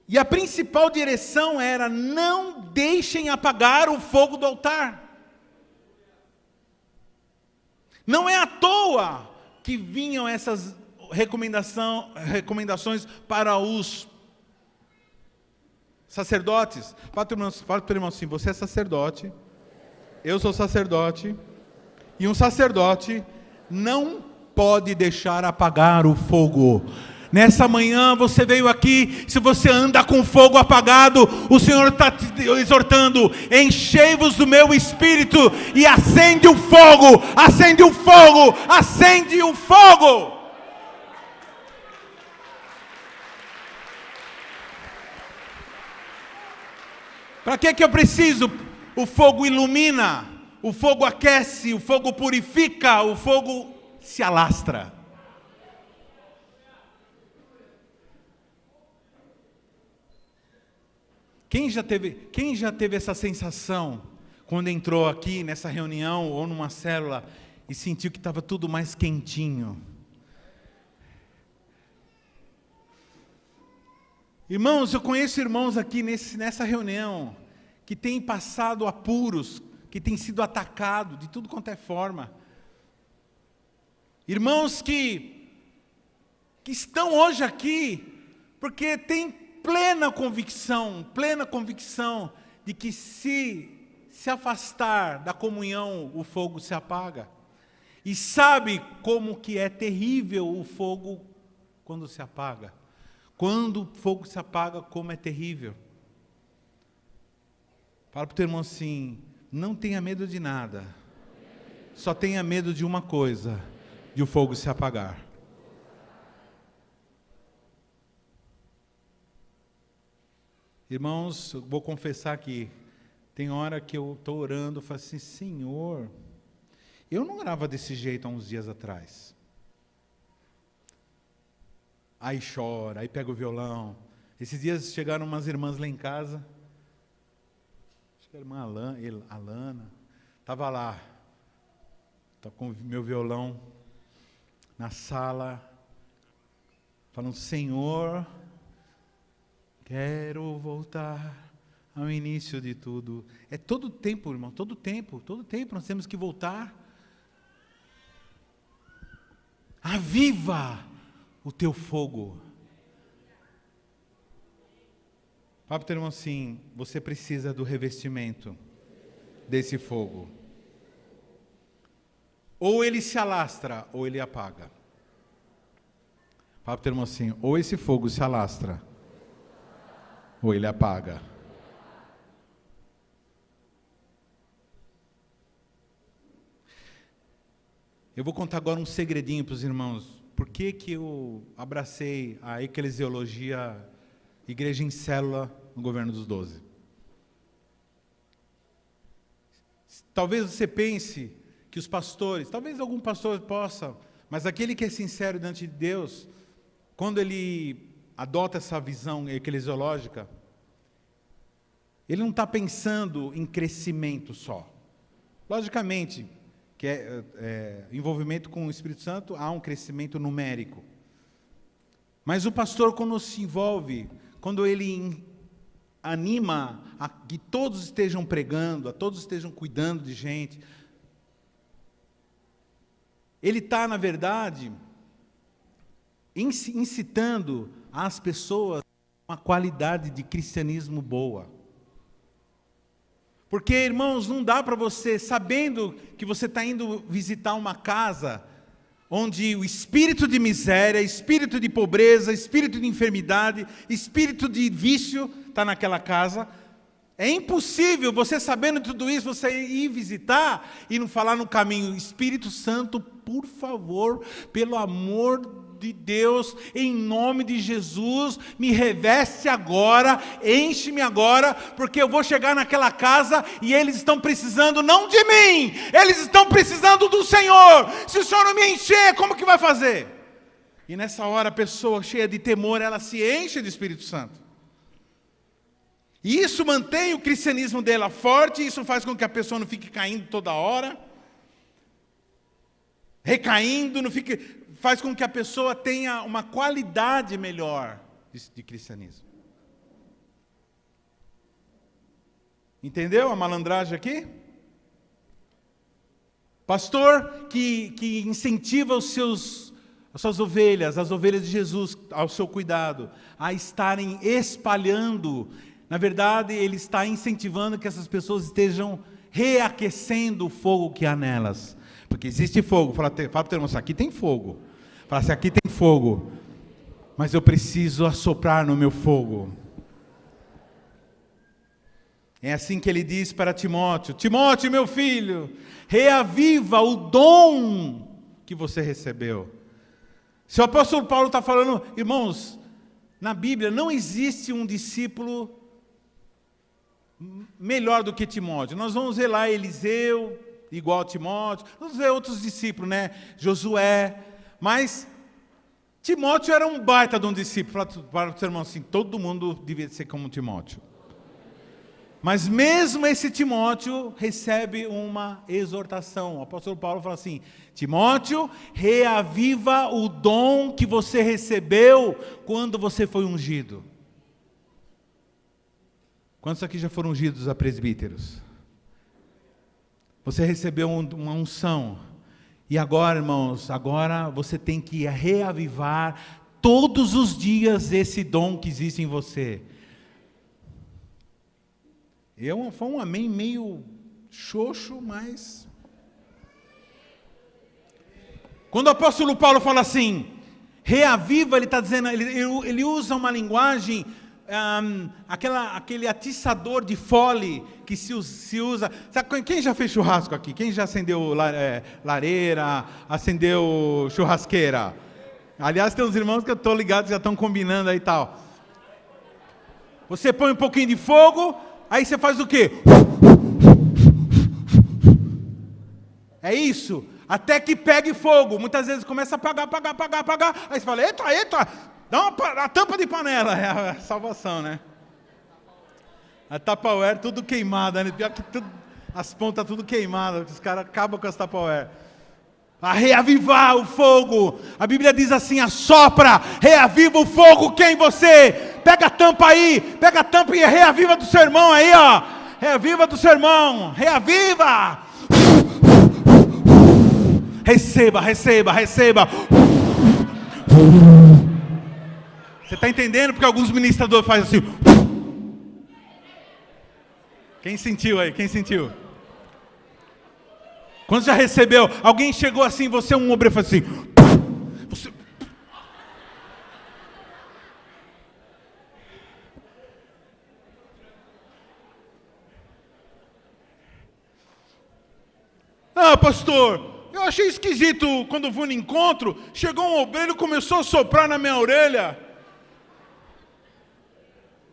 E a principal direção era: não deixem apagar o fogo do altar. Não é à toa que vinham essas recomendações para os sacerdotes. Fala para o teu irmão assim: você é sacerdote, eu sou sacerdote, e um sacerdote não pode deixar apagar o fogo. Nessa manhã você veio aqui, se você anda com fogo apagado, o Senhor está te exortando: enchei-vos do meu Espírito e acende o fogo, acende o fogo, acende o fogo. Para que eu preciso? O fogo ilumina, o fogo aquece, o fogo purifica, o fogo se alastra. Quem já teve essa sensação quando entrou aqui nessa reunião ou numa célula e sentiu que estava tudo mais quentinho? Irmãos, eu conheço irmãos aqui nessa reunião que têm passado apuros, que têm sido atacados de tudo quanto é forma. Irmãos que estão hoje aqui porque têm plena convicção de que se afastar da comunhão, o fogo se apaga. E sabe como que é terrível o fogo quando se apaga. Quando o fogo se apaga, como é terrível. Fala para o teu irmão assim: não tenha medo de nada. Só tenha medo de uma coisa: de o fogo se apagar. Irmãos, eu vou confessar aqui, tem hora que eu estou orando, eu falo assim: Senhor, eu não orava desse jeito há uns dias atrás. Aí chora, aí pega o violão. Esses dias chegaram umas irmãs lá em casa, acho que a irmã Alana, estava lá, estava com o meu violão na sala, falando: Senhor, quero voltar ao início de tudo. É todo tempo, irmão, todo tempo nós temos que voltar. Aviva o teu fogo. Fala para o teu irmão assim: você precisa do revestimento desse fogo. Ou ele se alastra, ou ele apaga. Fala para o teu irmão assim: ou esse fogo se alastra, ou ele apaga. Eu vou contar agora um segredinho para os irmãos. Por que eu abracei a eclesiologia, igreja em célula, no governo dos 12? Talvez você pense que os pastores, talvez algum pastor possa, mas aquele que é sincero diante de Deus, quando ele adota essa visão eclesiológica, ele não está pensando em crescimento só. Logicamente, que envolvimento com o Espírito Santo, há um crescimento numérico. Mas o pastor, quando se envolve, quando ele anima a que todos estejam pregando, a todos estejam cuidando de gente, ele está, na verdade, incitando as pessoas a uma qualidade de cristianismo boa. Porque, irmãos, não dá para você, sabendo que você está indo visitar uma casa onde o espírito de miséria, espírito de pobreza, espírito de enfermidade, espírito de vício está naquela casa. É impossível você, sabendo tudo isso, você ir visitar e não falar no caminho: Espírito Santo, por favor, pelo amor de Deus, em nome de Jesus, me reveste agora, enche-me agora, porque eu vou chegar naquela casa e eles estão precisando não de mim, eles estão precisando do Senhor. Se o Senhor não me encher, como que vai fazer? E nessa hora a pessoa cheia de temor, ela se enche do Espírito Santo. E isso mantém o cristianismo dela forte, isso faz com que a pessoa não fique caindo toda hora, recaindo, faz com que a pessoa tenha uma qualidade melhor de cristianismo. Entendeu a malandragem aqui? Pastor que incentiva as suas ovelhas, as ovelhas de Jesus, ao seu cuidado, a estarem espalhando. Na verdade, ele está incentivando que essas pessoas estejam reaquecendo o fogo que há nelas. Porque existe fogo. Fala para o teu irmão: aqui tem fogo. Fala assim: aqui tem fogo, mas eu preciso assoprar no meu fogo. É assim que ele diz para Timóteo: Timóteo, meu filho, reaviva o dom que você recebeu. Se o apóstolo Paulo está falando, irmãos, na Bíblia não existe um discípulo melhor do que Timóteo. Nós vamos ver lá Eliseu, igual a Timóteo, vamos ver outros discípulos, né? Josué, mas Timóteo era um baita de um discípulo. Para o seu irmão assim: todo mundo devia ser como Timóteo. Mas mesmo esse Timóteo recebe uma exortação. O apóstolo Paulo fala assim: Timóteo, reaviva o dom que você recebeu quando você foi ungido. Quantos aqui já foram ungidos a presbíteros? Você recebeu uma unção. E agora, irmãos, agora você tem que reavivar todos os dias esse dom que existe em você. Foi um amém meio xoxo, mas... Quando o apóstolo Paulo fala assim, reaviva, ele está dizendo, ele usa uma linguagem... aquele atiçador de fole que se usa. Sabe, quem já fez churrasco aqui? Quem já acendeu lareira, acendeu churrasqueira? Aliás, tem uns irmãos que eu estou ligado que já estão combinando aí e tal. Você põe um pouquinho de fogo, aí você faz o quê? É isso, até que pegue fogo. Muitas vezes começa a apagar. Aí você fala: eita, dá a tampa de panela. É a salvação, né? A Tupperware tudo queimada, né? Pior que as pontas tudo queimadas. Os caras acabam com as Tupperware. A reavivar o fogo. A Bíblia diz assim: assopra, reaviva o fogo que é em você. Pega a tampa aí, pega a tampa e reaviva do seu irmão aí, ó. Reaviva do seu irmão, reaviva. Receba. Você está entendendo porque alguns ministradores fazem assim? Quem sentiu aí? Quem sentiu? Quando já recebeu? Alguém chegou assim, você é um obreiro, faz assim. Você... Ah, pastor, eu achei esquisito quando eu fui no encontro. Chegou um obreiro e começou a soprar na minha orelha.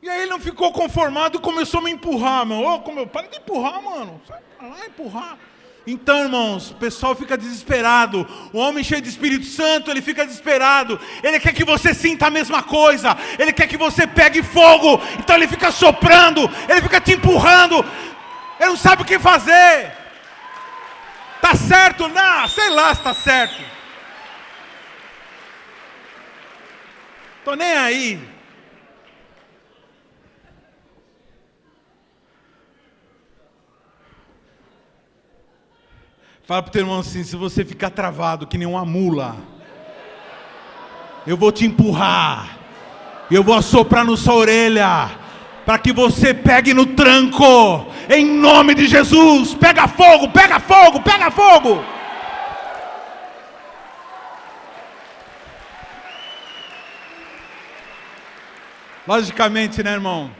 E aí ele não ficou conformado e começou a me empurrar, meu. Para de empurrar, mano. Sai pra lá, empurrar. Então, irmãos, o pessoal fica desesperado. O homem cheio de Espírito Santo, ele fica desesperado. Ele quer que você sinta a mesma coisa. Ele quer que você pegue fogo. Então ele fica soprando, ele fica te empurrando. Ele não sabe o que fazer. Tá certo? Não, sei lá se tá certo. Tô nem aí. Fala pro teu irmão assim, se você ficar travado que nem uma mula, eu vou te empurrar, eu vou assoprar na sua orelha, para que você pegue no tranco, em nome de Jesus. Pega fogo, pega fogo, pega fogo. Logicamente, né, irmão?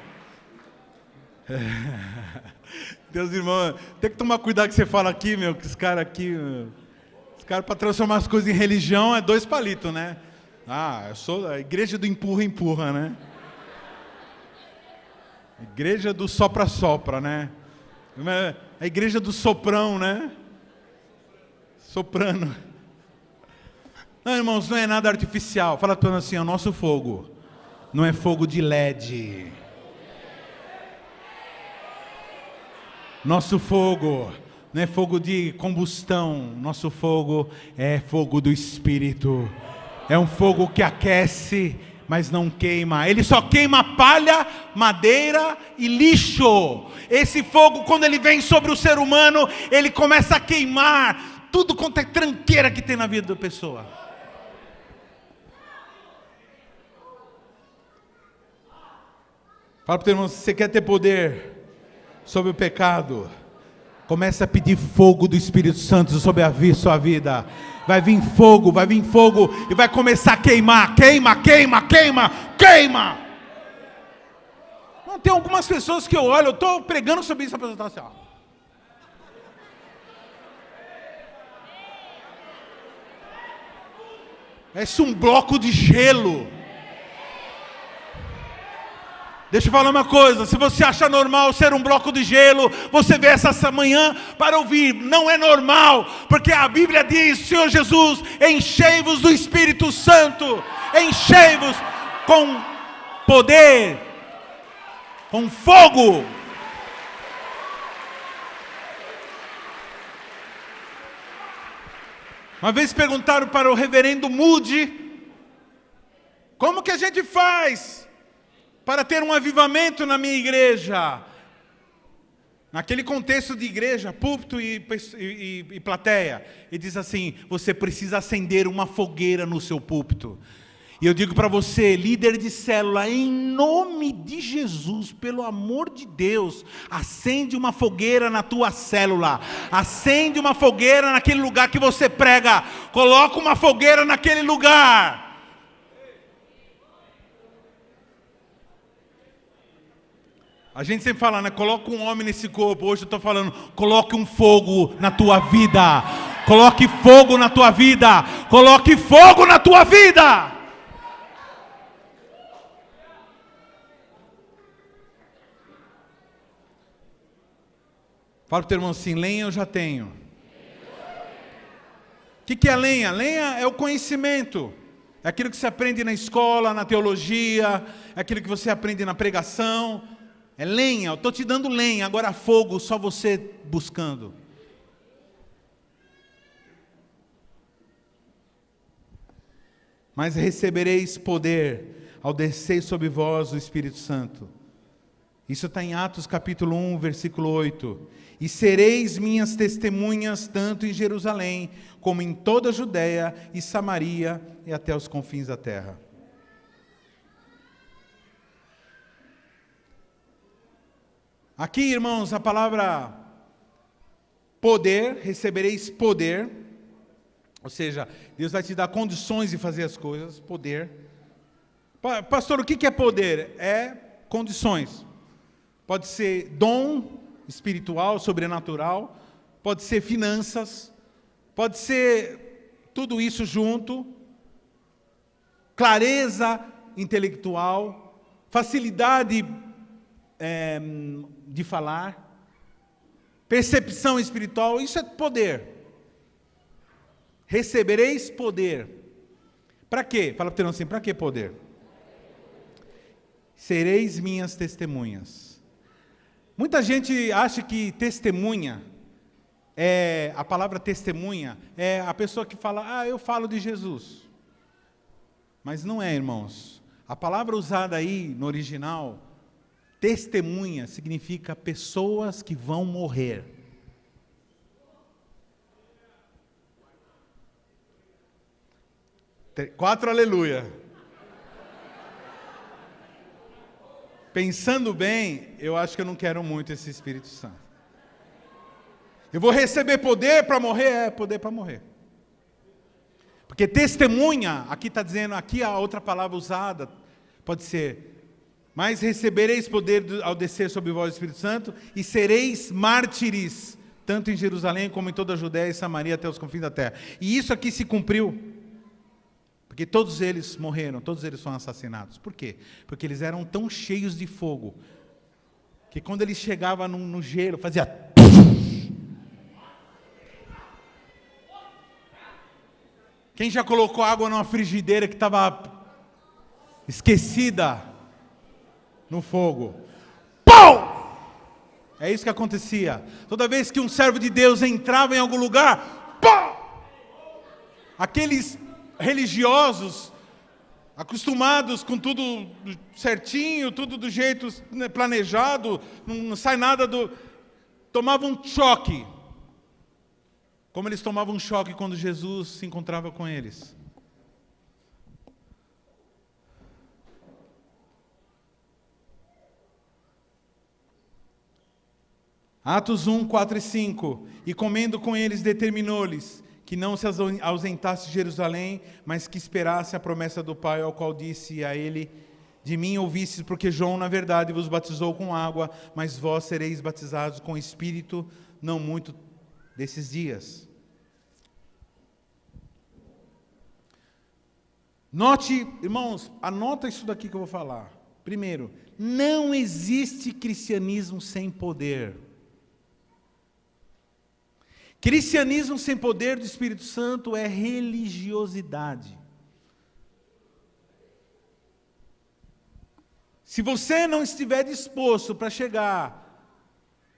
Deus, irmão, tem que tomar cuidado que você fala aqui, meu, que os caras aqui, os caras para transformar as coisas em religião é 2 palitos, né? Ah, eu sou a igreja do empurra, né? Igreja do sopra, né? A igreja do soprão, né? Soprano. Não, irmãos, não é nada artificial. Fala tudo assim, o nosso fogo não é fogo de LED. Nosso fogo não é fogo de combustão. Nosso fogo é fogo do Espírito. É um fogo que aquece, mas não queima. Ele só queima palha, madeira e lixo. Esse fogo, quando ele vem sobre o ser humano, ele começa a queimar tudo quanto é tranqueira que tem na vida da pessoa. Fala para o teu irmão, se você quer ter poder sobre o pecado, comece a pedir fogo do Espírito Santo sobre a sua vida. Vai vir fogo e vai começar a queimar. Queima. Não, tem algumas pessoas que eu olho, eu estou pregando sobre isso, a pessoa está assim, ó. Parece um bloco de gelo. Deixa eu falar uma coisa, se você acha normal ser um bloco de gelo, você vê essa manhã para ouvir, não é normal, porque a Bíblia diz, Senhor Jesus, enchei-vos do Espírito Santo, enchei-vos com poder, com fogo. Uma vez perguntaram para o reverendo Moody, como que a gente faz para ter um avivamento na minha igreja? Naquele contexto de igreja, púlpito e plateia. Ele diz assim, você precisa acender uma fogueira no seu púlpito. E eu digo para você, líder de célula, em nome de Jesus, pelo amor de Deus, acende uma fogueira na tua célula. Acende uma fogueira naquele lugar que você prega. Coloca uma fogueira naquele lugar. A gente sempre fala, né? Coloca um homem nesse corpo. Hoje eu estou falando, coloque um fogo na tua vida. Coloque fogo na tua vida. Coloque fogo na tua vida. Fala para o teu irmão assim, lenha eu já tenho. O que é lenha? Lenha é o conhecimento. É aquilo que você aprende na escola, na teologia. É aquilo que você aprende na pregação. É lenha, eu estou te dando lenha, agora fogo, só você buscando. Mas recebereis poder ao descer sobre vós o Espírito Santo. Isso está em Atos capítulo 1, versículo 8. E sereis minhas testemunhas tanto em Jerusalém, como em toda a Judéia e Samaria e até os confins da terra. Aqui, irmãos, a palavra poder, recebereis poder, ou seja, Deus vai te dar condições de fazer as coisas, poder. Pastor, o que é poder? É condições. Pode ser dom espiritual, sobrenatural, pode ser finanças, pode ser tudo isso junto, clareza intelectual, facilidade de falar, percepção espiritual, isso é poder. Recebereis poder. Para quê? Fala para o teu irmão assim, para que poder? Sereis minhas testemunhas. Muita gente acha que testemunha, a palavra testemunha, é a pessoa que fala, eu falo de Jesus. Mas não é, irmãos. A palavra usada aí no original, testemunha, significa pessoas que vão morrer. Quatro aleluia. Pensando bem, eu acho que eu não quero muito esse Espírito Santo. Eu vou receber poder para morrer? É, poder para morrer. Porque testemunha, aqui está dizendo, aqui a outra palavra usada, pode ser, mas recebereis poder ao descer sobre vós o Espírito Santo, e sereis mártires, tanto em Jerusalém como em toda a Judéia e Samaria até os confins da terra. E isso aqui se cumpriu. Porque todos eles morreram, todos eles foram assassinados. Por quê? Porque eles eram tão cheios de fogo, que quando eles chegavam no gelo, fazia... Quem já colocou água numa frigideira que estava esquecida no fogo? Pau! É isso que acontecia. Toda vez que um servo de Deus entrava em algum lugar, pau! Aqueles religiosos, acostumados com tudo certinho, tudo do jeito planejado, não sai nada do... tomavam um choque. Como eles tomavam um choque quando Jesus se encontrava com eles. Atos 1, 4 e 5. E comendo com eles, determinou-lhes que não se ausentasse de Jerusalém, mas que esperasse a promessa do Pai, ao qual disse a ele: de mim ouvistes, porque João, na verdade, vos batizou com água, mas vós sereis batizados com Espírito, não muito desses dias. Note, irmãos, anota isso daqui que eu vou falar. Primeiro, não existe cristianismo sem poder. Cristianismo sem poder do Espírito Santo é religiosidade. Se você não estiver disposto para chegar,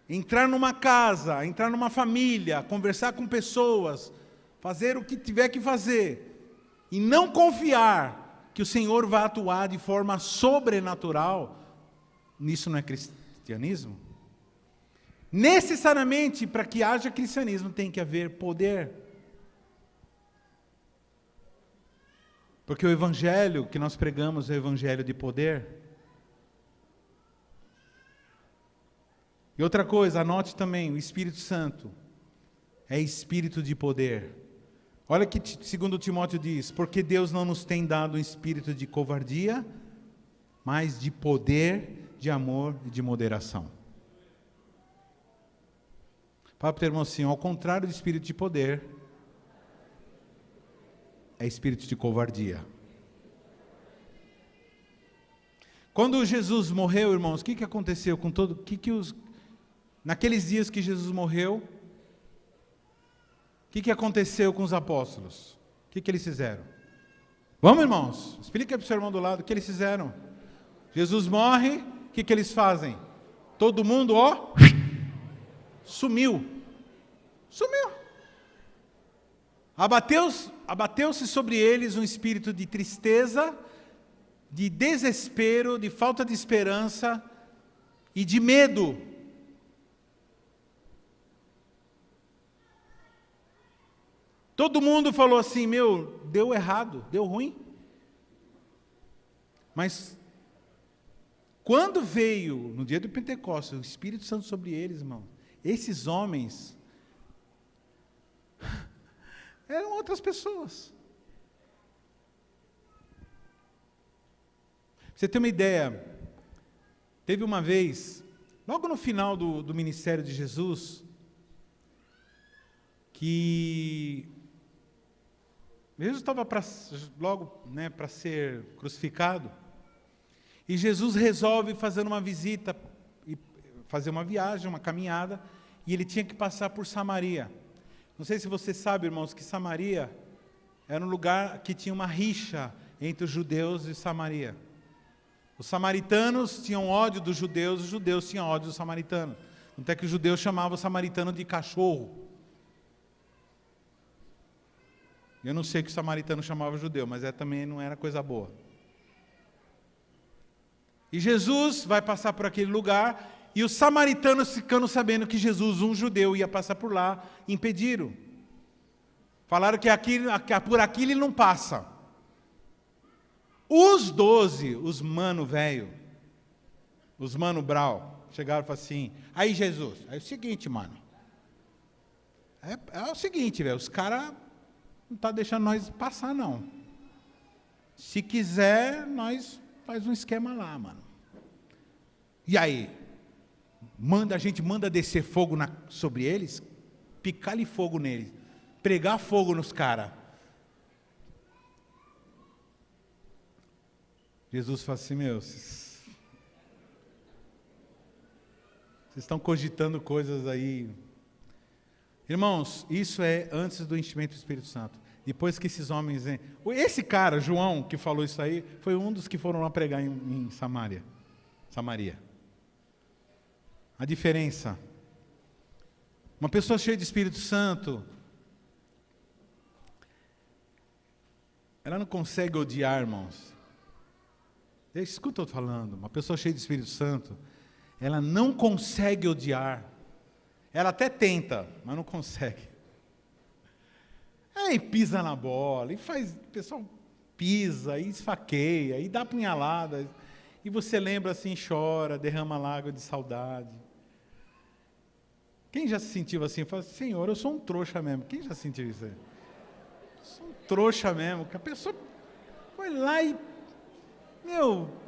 entrar numa casa, entrar numa família, conversar com pessoas, fazer o que tiver que fazer, e não confiar que o Senhor vai atuar de forma sobrenatural, nisso não é cristianismo? Necessariamente, para que haja cristianismo, tem que haver poder. Porque o evangelho que nós pregamos é o evangelho de poder. E outra coisa, anote também, o Espírito Santo é espírito de poder. Olha que 2 Timóteo diz: porque Deus não nos tem dado um espírito de covardia, mas de poder, de amor e de moderação. Fala para o teu irmão assim: ao contrário do espírito de poder, é espírito de covardia. Quando Jesus morreu, irmãos, o que aconteceu com todo... naqueles dias que Jesus morreu, o que aconteceu com os apóstolos? O que eles fizeram? Vamos, irmãos, explica para o seu irmão do lado o que eles fizeram. Jesus morre, o que eles fazem? Todo mundo, ó, sumiu. Abateu-se sobre eles um espírito de tristeza, de desespero, de falta de esperança e de medo. Todo mundo falou assim: meu, deu errado, deu ruim. Mas quando veio, no dia do Pentecostes, o Espírito Santo sobre eles, irmão, esses homens eram outras pessoas. Pra você ter uma ideia, teve uma vez, logo no final do ministério de Jesus, que Jesus estava logo para ser crucificado, e Jesus resolve fazer uma visita, e fazer uma viagem, uma caminhada, e ele tinha que passar por Samaria. Não sei se você sabe, irmãos, que Samaria era um lugar que tinha uma rixa entre os judeus e Samaria. Os samaritanos tinham ódio dos judeus, os judeus tinham ódio dos samaritanos. Até que os judeus chamavam o samaritano de cachorro. Eu não sei o que o samaritano chamava o judeu, mas também não era coisa boa. E Jesus vai passar por aquele lugar, e os samaritanos, ficando sabendo que Jesus, um judeu, ia passar por lá, impediram. Falaram que por aqui ele não passa. Os 12, os mano velho, os mano brau, chegaram e falaram assim, aí Jesus, é o seguinte, mano, é o seguinte, velho, os caras não estão deixando nós passar, não. Se quiser, nós faz um esquema lá, mano. E aí? A gente manda descer fogo sobre eles, picar-lhe fogo neles, pregar fogo nos caras. Jesus fala assim, vocês estão cogitando coisas aí. Irmãos, isso é antes do enchimento do Espírito Santo. Depois que esses homens... Esse cara, João, que falou isso aí, foi um dos que foram lá pregar em Samaria. A diferença. Uma pessoa cheia de Espírito Santo, ela não consegue odiar, irmãos. Escuta eu falando, uma pessoa cheia de Espírito Santo, ela não consegue odiar. Ela até tenta, mas não consegue. Aí pisa na bola, e faz, o pessoal pisa, e esfaqueia, e dá punhalada, e você lembra assim, chora, derrama lágrima de saudade. Quem já se sentiu assim? Fala, Senhor, eu sou um trouxa mesmo. Quem já sentiu isso aí? Eu sou um trouxa mesmo, que a pessoa foi lá e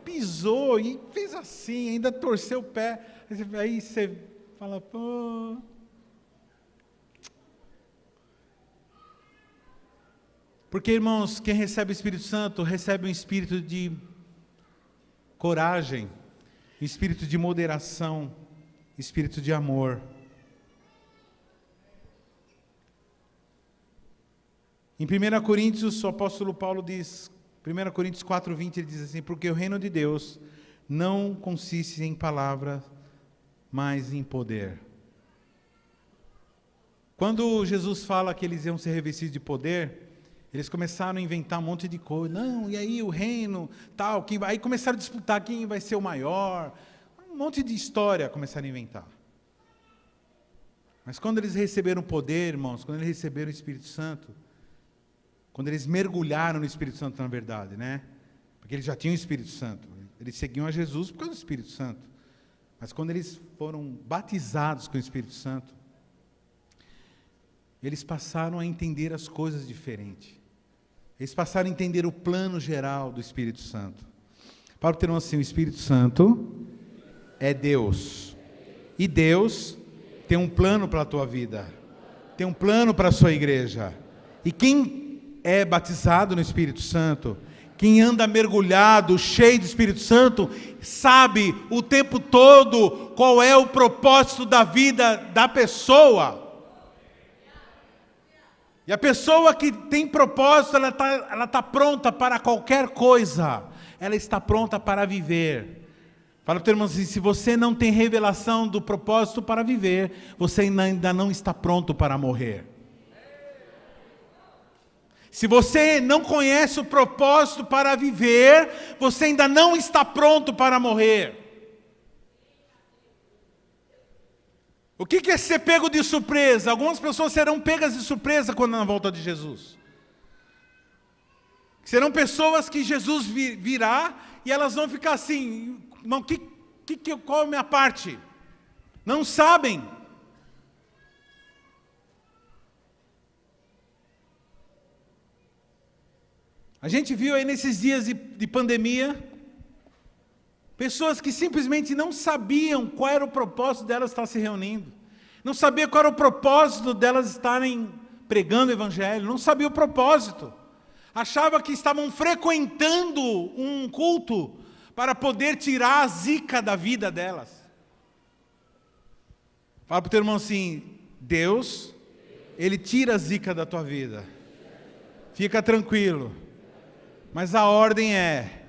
pisou e fez assim, ainda torceu o pé. Aí você fala, pô. Porque, irmãos, quem recebe o Espírito Santo, recebe um espírito de coragem, espírito de moderação, espírito de amor. Em 1 Coríntios, o apóstolo Paulo diz, 1 Coríntios 4:20, ele diz assim, porque o reino de Deus não consiste em palavras, mas em poder. Quando Jesus fala que eles iam ser revestidos de poder, eles começaram a inventar um monte de coisa. Não, e aí o reino, tal, aí começaram a disputar quem vai ser o maior. Um monte de história começaram a inventar. Mas quando eles receberam poder, irmãos, quando eles receberam o Espírito Santo, quando eles mergulharam no Espírito Santo, na verdade, né? Porque eles já tinham o Espírito Santo. Eles seguiam a Jesus por causa do Espírito Santo. Mas quando eles foram batizados com o Espírito Santo, eles passaram a entender as coisas diferentes. Eles passaram a entender o plano geral do Espírito Santo. Para ter assim, o Espírito Santo é Deus. E Deus tem um plano para a tua vida. Tem um plano para a sua igreja. E quem é batizado no Espírito Santo, quem anda mergulhado, cheio do Espírito Santo, sabe o tempo todo qual é o propósito da vida da pessoa. E a pessoa que tem propósito, ela tá pronta para qualquer coisa. Ela está pronta para viver. Fala para o teu irmão assim, se você não tem revelação do propósito para viver, você ainda não está pronto para morrer. Se você não conhece o propósito para viver, você ainda não está pronto para morrer. O que é ser pego de surpresa? Algumas pessoas serão pegas de surpresa quando na volta de Jesus. Serão pessoas que Jesus virá e elas vão ficar assim, não, qual é a minha parte? Não sabem. A gente viu aí nesses dias de pandemia, pessoas que simplesmente não sabiam qual era o propósito delas estar se reunindo. Não sabiam qual era o propósito delas estarem pregando o Evangelho. Não sabiam o propósito. Achavam que estavam frequentando um culto para poder tirar a zica da vida delas. Fala para o teu irmão assim, Deus, Ele tira a zica da tua vida. Fica tranquilo. Mas a ordem é,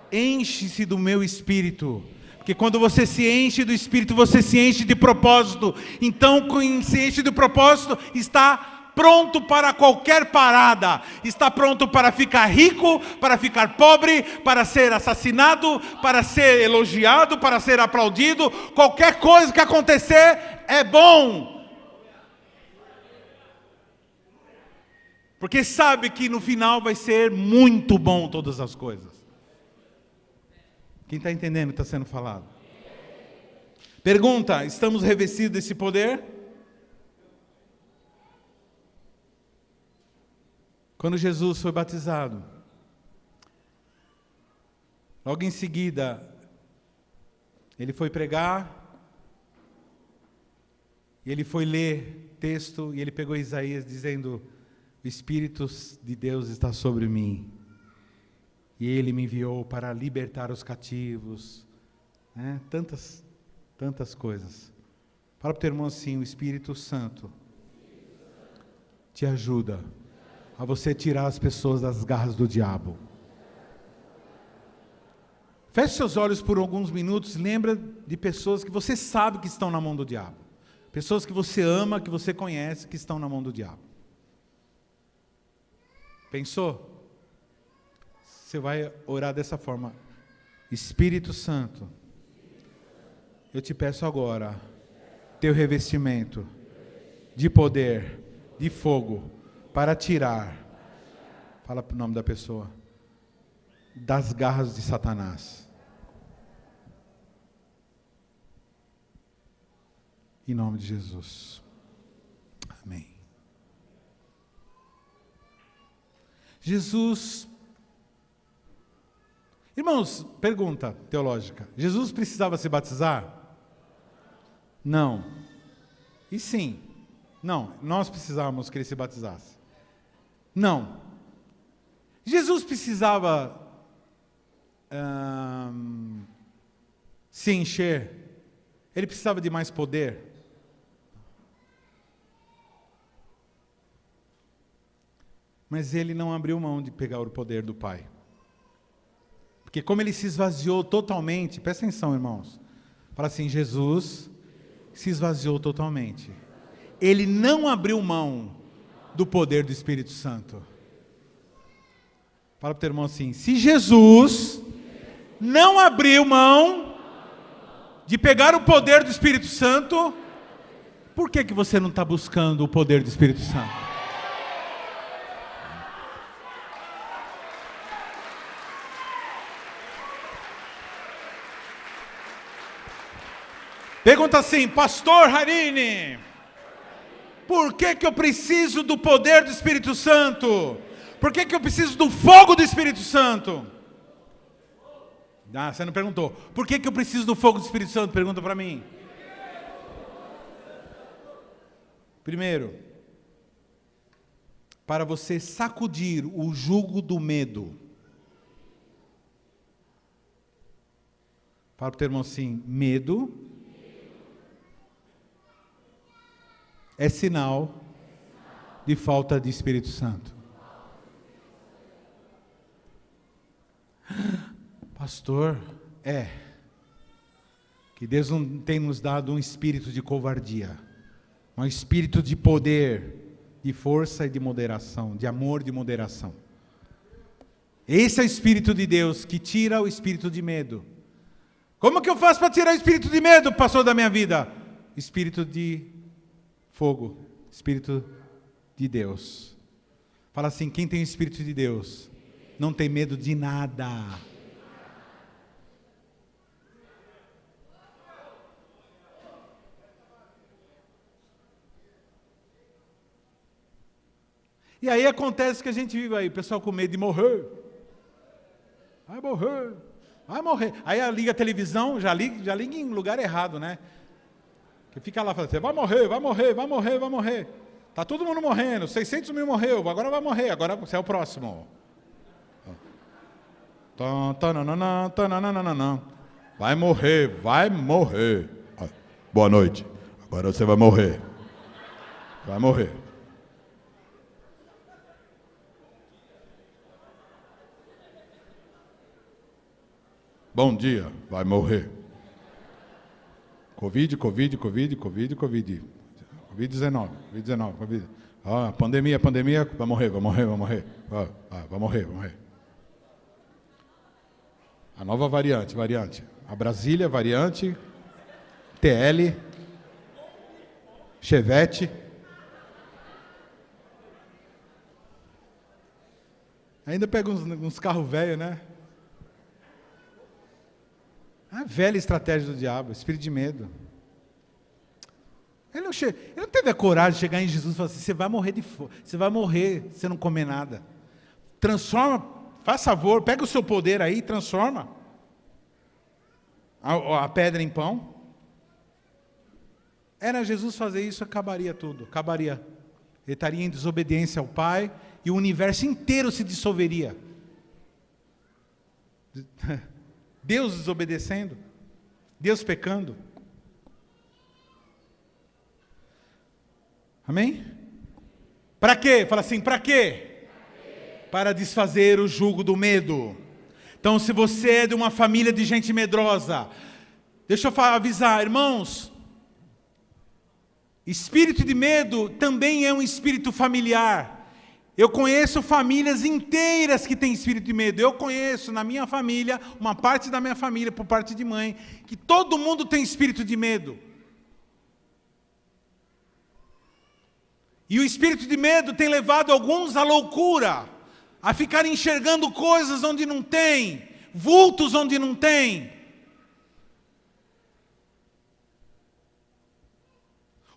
enche-se do meu Espírito. Porque quando você se enche do Espírito, você se enche de propósito. Então, quem se enche de propósito, está pronto para qualquer parada. Está pronto para ficar rico, para ficar pobre, para ser assassinado, para ser elogiado, para ser aplaudido. Qualquer coisa que acontecer é bom. Porque sabe que no final vai ser muito bom todas as coisas. Quem está entendendo o que está sendo falado? Pergunta: estamos revestidos desse poder? Quando Jesus foi batizado, logo em seguida, ele foi pregar, e ele foi ler texto, e ele pegou Isaías dizendo: o Espírito de Deus está sobre mim, e Ele me enviou para libertar os cativos, né? Tantas coisas. Fala para o teu irmão assim: o Espírito Santo te ajuda a você tirar as pessoas das garras do diabo. Feche seus olhos por alguns minutos, lembra de pessoas que você sabe que estão na mão do diabo. Pessoas que você ama, que você conhece, que estão na mão do diabo. Pensou? Você vai orar dessa forma: Espírito Santo, eu te peço agora, teu revestimento de poder, de fogo, para tirar, fala o nome da pessoa, das garras de Satanás. Em nome de Jesus. Amém. Jesus, irmãos, pergunta teológica: Jesus precisava se batizar? Não. E sim? Não, nós precisávamos que ele se batizasse. Não. Jesus precisava se encher? Ele precisava de mais poder? Mas ele não abriu mão de pegar o poder do Pai. Porque como ele se esvaziou totalmente, presta atenção, irmãos. Fala assim: Jesus se esvaziou totalmente. Ele não abriu mão do poder do Espírito Santo. Fala para o teu irmão assim: se Jesus não abriu mão de pegar o poder do Espírito Santo, por que você não está buscando o poder do Espírito Santo? Pergunta assim: Pastor Harini, por que eu preciso do poder do Espírito Santo? Por que eu preciso do fogo do Espírito Santo? Ah, você não perguntou. Por que eu preciso do fogo do Espírito Santo? Pergunta para mim. Primeiro, para você sacudir o jugo do medo. Fala para o teu irmão assim: medo é sinal de falta de Espírito Santo. Pastor, que Deus não tem nos dado um espírito de covardia, um espírito de poder, de força e de moderação, de amor e de moderação. Esse é o Espírito de Deus que tira o espírito de medo. Como que eu faço para tirar o espírito de medo, pastor, da minha vida? Espírito de fogo, Espírito de Deus. Fala assim: quem tem o Espírito de Deus não tem medo de nada. E aí acontece que a gente vive aí, o pessoal com medo de morrer. Vai morrer, vai morrer. Aí liga a televisão, já liga em lugar errado, né? Que fica lá falando: vai morrer, vai morrer, vai morrer, vai morrer. Está todo mundo morrendo, 600 mil morreu, agora vai morrer, agora você é o próximo. Vai morrer, vai morrer. Boa noite, agora você vai morrer. Vai morrer. Bom dia, vai morrer. Covid. Covid-19. Ó, pandemia, vai morrer. Ó, vai morrer. A nova variante. A Brasília, variante, TL, Chevette. Ainda pega uns carros velhos, né? A velha estratégia do diabo, espírito de medo. Ele não teve a coragem de chegar em Jesus e falar assim, você vai morrer de fome, você vai morrer se você não comer nada. Transforma, faz favor, pega o seu poder aí e transforma a pedra em pão. Era Jesus fazer isso, acabaria tudo, acabaria. Ele estaria em desobediência ao Pai e o universo inteiro se dissolveria. Deus desobedecendo, Deus pecando. Amém? Para quê? Fala assim, para quê? Para desfazer o jugo do medo. Então, se você é de uma família de gente medrosa, deixa eu avisar, irmãos, espírito de medo também é um espírito familiar. Eu conheço famílias inteiras que têm espírito de medo. Eu conheço na minha família, uma parte da minha família, por parte de mãe, que todo mundo tem espírito de medo. E o espírito de medo tem levado alguns à loucura, a ficar enxergando coisas onde não tem, vultos onde não tem.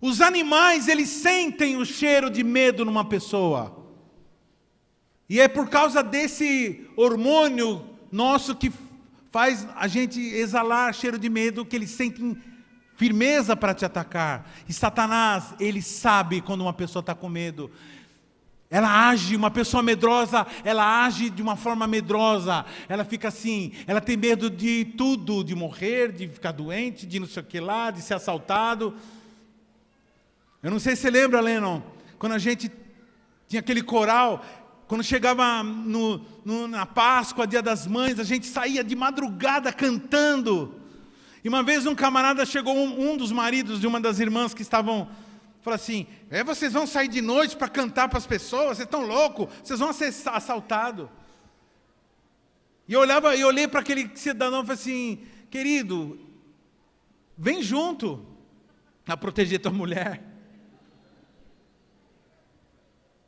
Os animais, eles sentem o cheiro de medo numa pessoa. E é por causa desse hormônio nosso que faz a gente exalar cheiro de medo, que eles sentem firmeza para te atacar. E Satanás, ele sabe quando uma pessoa está com medo. Ela age, uma pessoa medrosa, ela age de uma forma medrosa. Ela fica assim, ela tem medo de tudo, de morrer, de ficar doente, de não sei o que lá, de ser assaltado. Eu não sei se você lembra, Lennon, quando a gente tinha aquele coral, quando chegava na Páscoa, Dia das Mães, a gente saía de madrugada cantando. E uma vez um camarada chegou, um dos maridos de uma das irmãs que estavam, falou assim, vocês vão sair de noite para cantar para as pessoas? Vocês estão loucos? Vocês vão ser assaltados. E eu olhei para aquele cidadão e falei assim, querido, vem junto a proteger tua mulher.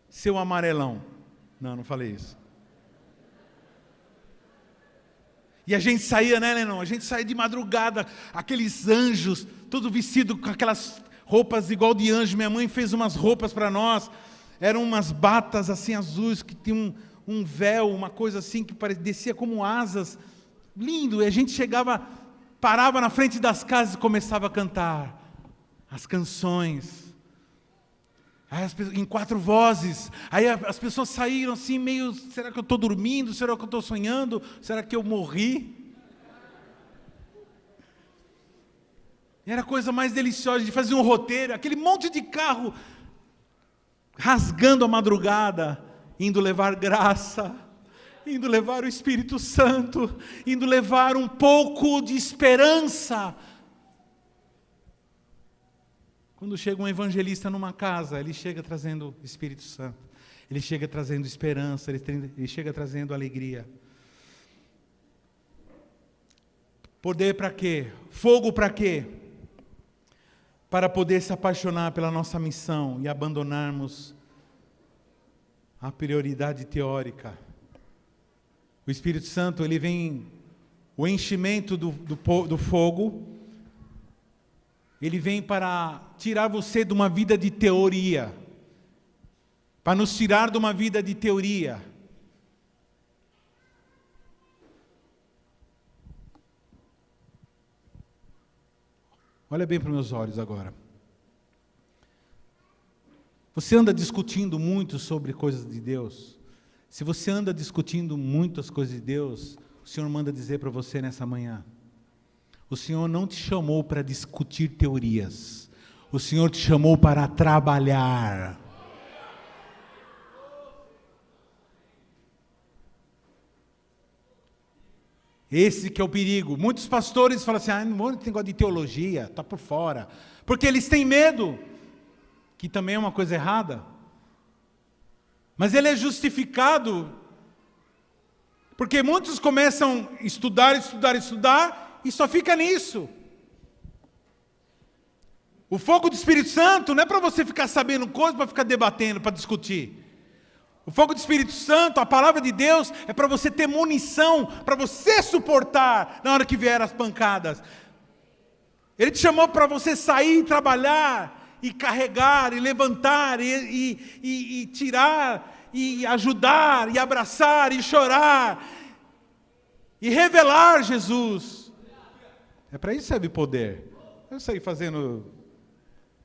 Seu amarelão. Não falei isso. E a gente saía, né, Lennon? A gente saía de madrugada, aqueles anjos, todo vestido com aquelas roupas igual de anjo. Minha mãe fez umas roupas para nós, eram umas batas assim azuis, que tinham um véu, uma coisa assim, que descia como asas. Lindo, e a gente chegava, parava na frente das casas e começava a cantar as canções. Aí em 4 vozes, aí as pessoas saíram assim meio, será que eu estou dormindo? Será que eu estou sonhando? Será que eu morri? E era a coisa mais deliciosa de fazer um roteiro, aquele monte de carro rasgando a madrugada, indo levar graça, indo levar o Espírito Santo, indo levar um pouco de esperança. Quando chega um evangelista numa casa, ele chega trazendo o Espírito Santo, ele chega trazendo esperança, ele chega trazendo alegria. Poder para quê? Fogo para quê? Para poder se apaixonar pela nossa missão e abandonarmos a prioridade teórica. O Espírito Santo, ele vem, o enchimento do fogo, ele vem para tirar você de uma vida de teoria, para nos tirar de uma vida de teoria. Olha bem para os meus olhos agora. Você anda discutindo muito sobre coisas de Deus? Se você anda discutindo muitas coisas de Deus, o Senhor manda dizer para você nessa manhã, o Senhor não te chamou para discutir teorias. O Senhor te chamou para trabalhar. Esse que é o perigo. Muitos pastores falam assim, não vou ter negócio de teologia, está por fora. Porque eles têm medo, que também é uma coisa errada, Mas ele é justificado porque muitos começam a estudar e só fica nisso. O fogo do Espírito Santo não é para você ficar sabendo coisas, para ficar debatendo, para discutir. O fogo do Espírito Santo, a palavra de Deus, é para você ter munição, para você suportar na hora que vier as pancadas. Ele te chamou para você sair e trabalhar, e carregar, e levantar, e tirar, e ajudar, e abraçar, e chorar, e revelar Jesus. É para isso que serve poder. Eu saí fazendo...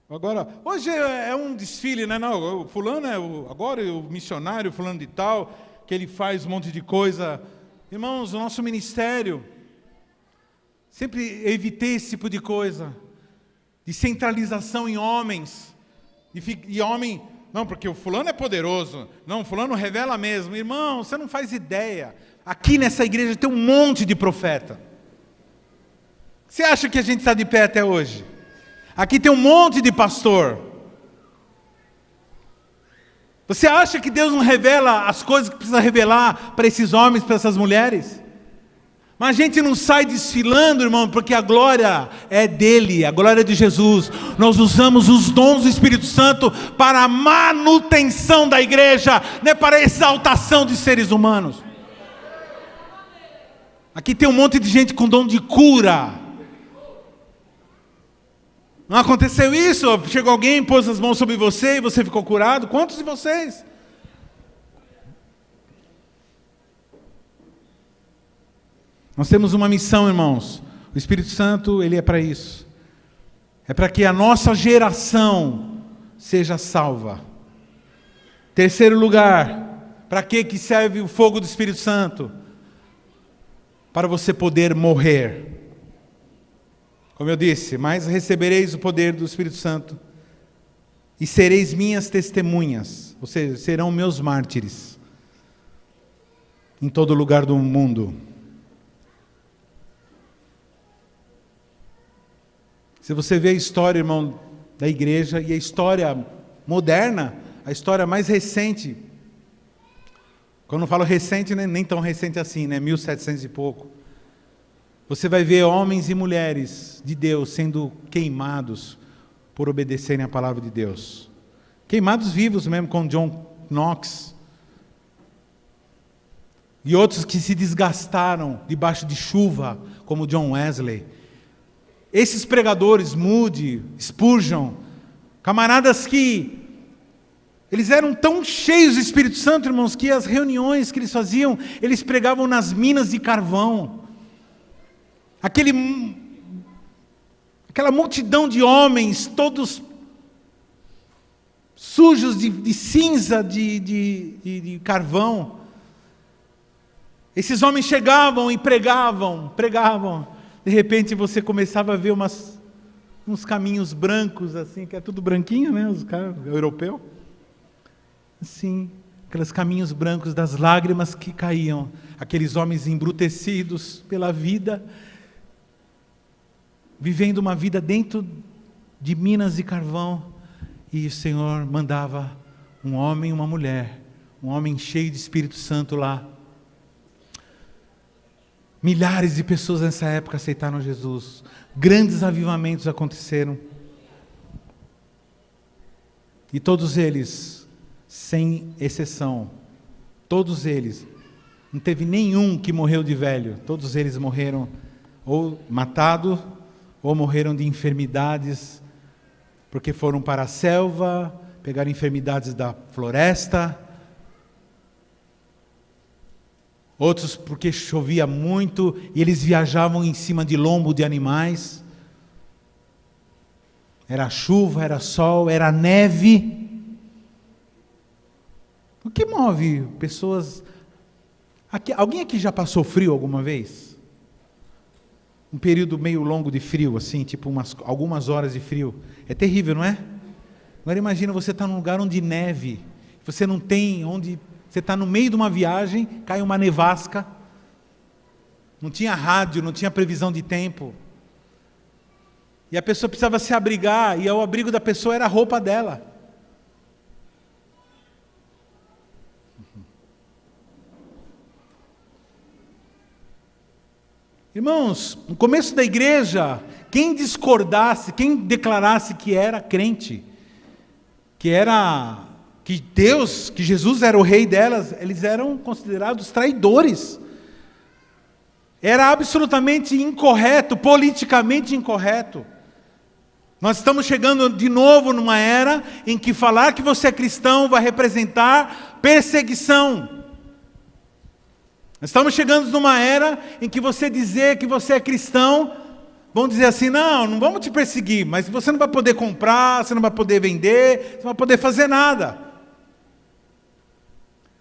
Agora, hoje é um desfile, né? Não, o fulano agora é o missionário, fulano de tal, que ele faz um monte de coisa. Irmãos, o nosso ministério, sempre evitei esse tipo de coisa, de centralização em homens, e homem, não, porque o fulano é poderoso, não, o fulano revela mesmo. Irmão, você não faz ideia, aqui nessa igreja tem um monte de profeta. Você acha que a gente está de pé até hoje? Aqui tem um monte de pastor. Você acha que Deus não revela as coisas que precisa revelar para esses homens, para essas mulheres? Mas a gente não sai desfilando, irmão, porque a glória é dele, a glória é de Jesus. Nós usamos os dons do Espírito Santo para a manutenção da igreja, não é para a exaltação de seres humanos. Aqui tem um monte de gente com dom de cura. Não aconteceu isso? Chegou alguém, pôs as mãos sobre você e você ficou curado? Quantos de vocês? Nós temos uma missão, irmãos. O Espírito Santo, ele é para isso. É para que a nossa geração seja salva. Terceiro lugar, para que serve o fogo do Espírito Santo? Para você poder morrer. Como eu disse, mas recebereis o poder do Espírito Santo e sereis minhas testemunhas, ou seja, serão meus mártires em todo lugar do mundo. Se você vê a história, irmão, da igreja e a história moderna, a história mais recente, quando eu falo recente, né, nem tão recente assim, né, 1700 e pouco, você vai ver homens e mulheres de Deus sendo queimados por obedecerem à palavra de Deus. Queimados vivos mesmo, como John Knox. E outros que se desgastaram debaixo de chuva, como John Wesley. Esses pregadores, Moody, Spurgeon, camaradas que eles eram tão cheios do Espírito Santo, irmãos, que as reuniões que eles faziam, eles pregavam nas minas de carvão. Aquela multidão de homens, todos sujos de cinza, de carvão. Esses homens chegavam e pregavam. De repente você começava a ver uns caminhos brancos, assim, que é tudo branquinho, né? Os caras europeus. Assim, aqueles caminhos brancos das lágrimas que caíam. Aqueles homens embrutecidos pela vida, vivendo uma vida dentro de minas de carvão, e o Senhor mandava um homem e uma mulher, um homem cheio de Espírito Santo lá. Milhares de pessoas nessa época aceitaram Jesus, grandes avivamentos aconteceram, e todos eles, sem exceção, todos eles, não teve nenhum que morreu de velho, todos eles morreram ou matados, ou morreram de enfermidades, porque foram para a selva, pegaram enfermidades da floresta. Outros porque chovia muito, e eles viajavam em cima de lombo de animais. Era chuva, era sol, era neve. O que move pessoas... Alguém aqui já passou frio alguma vez? Um período meio longo de frio, assim, tipo algumas horas de frio. É terrível, não é? Agora imagina você estar num lugar onde neve, você não tem onde... Você está no meio de uma viagem, cai uma nevasca, não tinha rádio, não tinha previsão de tempo. E a pessoa precisava se abrigar, e o abrigo da pessoa era a roupa dela. Irmãos, no começo da igreja, quem discordasse, quem declarasse que era crente, que Deus, que Jesus era o rei delas, eles eram considerados traidores. Era absolutamente incorreto, politicamente incorreto. Nós estamos chegando de novo numa era em que falar que você é cristão vai representar perseguição. Nós estamos chegando numa era em que você dizer que você é cristão, vão dizer assim, não vamos te perseguir, mas você não vai poder comprar, você não vai poder vender, você não vai poder fazer nada.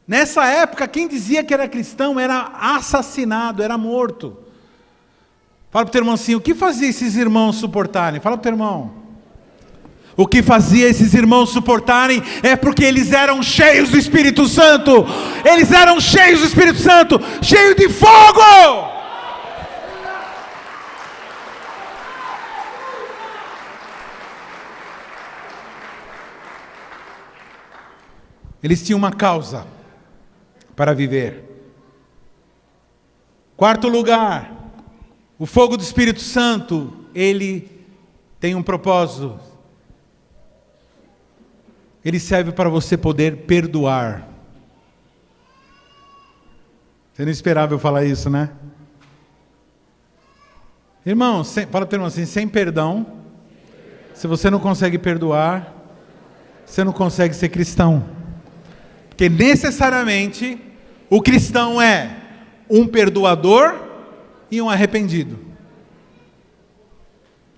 Nessa época, quem dizia que era cristão era assassinado, era morto. Fala para o teu irmão assim, o que fazia esses irmãos suportarem? Fala para o teu irmão. O que fazia esses irmãos suportarem é porque eles eram cheios do Espírito Santo. Eles eram cheios do Espírito Santo, cheios de fogo. Eles tinham uma causa para viver. Quarto lugar, o fogo do Espírito Santo, ele tem um propósito. Ele serve para você poder perdoar. Você não esperava eu falar isso, né? Irmão, fala para o irmão assim, sem perdão, se você não consegue perdoar, você não consegue ser cristão. Porque necessariamente o cristão é um perdoador e um arrependido.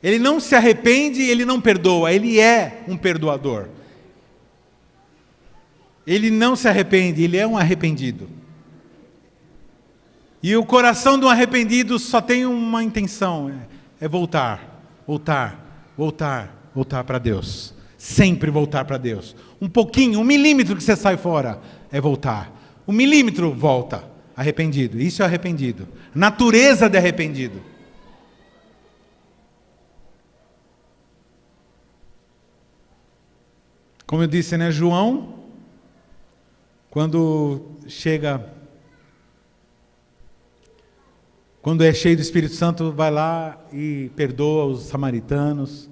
Ele não se arrepende, ele não perdoa, ele é um perdoador. Ele não se arrepende, ele é um arrependido. E o coração de um arrependido só tem uma intenção, é voltar para Deus. Sempre voltar para Deus. Um pouquinho, 1 milímetro que você sai fora, é voltar. 1 milímetro volta, arrependido. Isso é arrependido. Natureza de arrependido. Como eu disse, né, João, quando é cheio do Espírito Santo, vai lá e perdoa os samaritanos,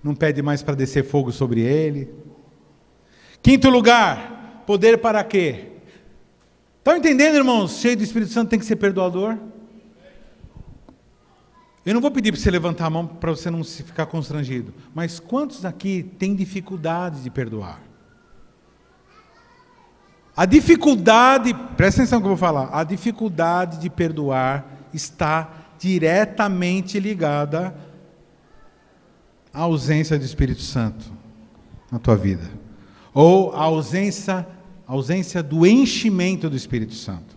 não pede mais para descer fogo sobre ele. Quinto lugar, poder para quê? Estão entendendo, irmãos? Cheio do Espírito Santo tem que ser perdoador? Eu não vou pedir para você levantar a mão para você não se ficar constrangido, mas quantos aqui têm dificuldade de perdoar? A dificuldade, presta atenção no que eu vou falar, a dificuldade de perdoar está diretamente ligada à ausência do Espírito Santo na tua vida. Ou a ausência do enchimento do Espírito Santo.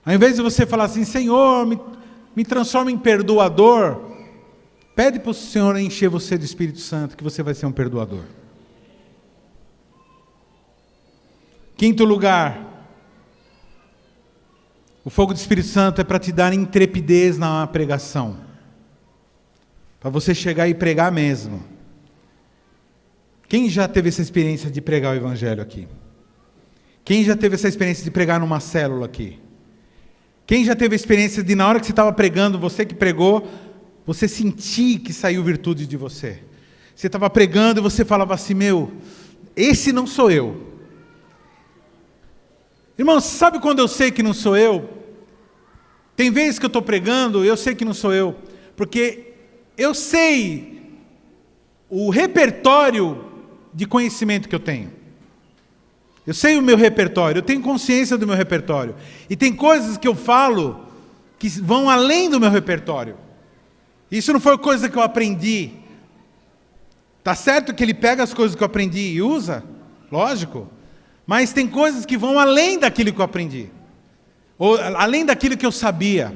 Ao invés de você falar assim, Senhor, me transforma em perdoador, pede para o Senhor encher você do Espírito Santo, que você vai ser um perdoador. Quinto lugar, o fogo do Espírito Santo é para te dar intrepidez na pregação. Para você chegar e pregar mesmo. Quem já teve essa experiência de pregar o Evangelho aqui? Quem já teve essa experiência de pregar numa célula aqui? Quem já teve a experiência de, na hora que você estava pregando, você que pregou, você sentir que saiu virtude de você? Você estava pregando e você falava assim, esse não sou eu. Irmão, sabe quando eu sei que não sou eu? Tem vezes que eu estou pregando, eu sei que não sou eu, porque eu sei o repertório de conhecimento que eu tenho. Eu sei o meu repertório, eu tenho consciência do meu repertório. E tem coisas que eu falo que vão além do meu repertório. Isso não foi coisa que eu aprendi. Tá certo que ele pega as coisas que eu aprendi e usa? Lógico. Mas tem coisas que vão além daquilo que eu aprendi. Ou além daquilo que eu sabia.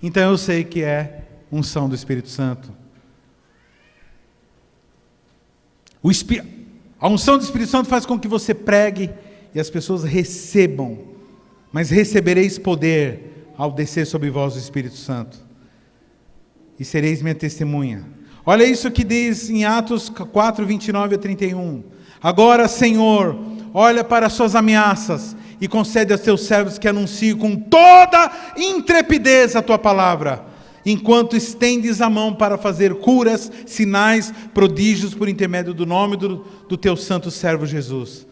Então eu sei que é unção do Espírito Santo. A unção do Espírito Santo faz com que você pregue e as pessoas recebam. Mas recebereis poder ao descer sobre vós o Espírito Santo. E sereis minha testemunha. Olha isso que diz em Atos 4, 29 a 31. Agora, Senhor, olha para as suas ameaças e concede aos teus servos que anunciem com toda intrepidez a tua palavra, enquanto estendes a mão para fazer curas, sinais, prodígios por intermédio do nome do teu santo servo Jesus.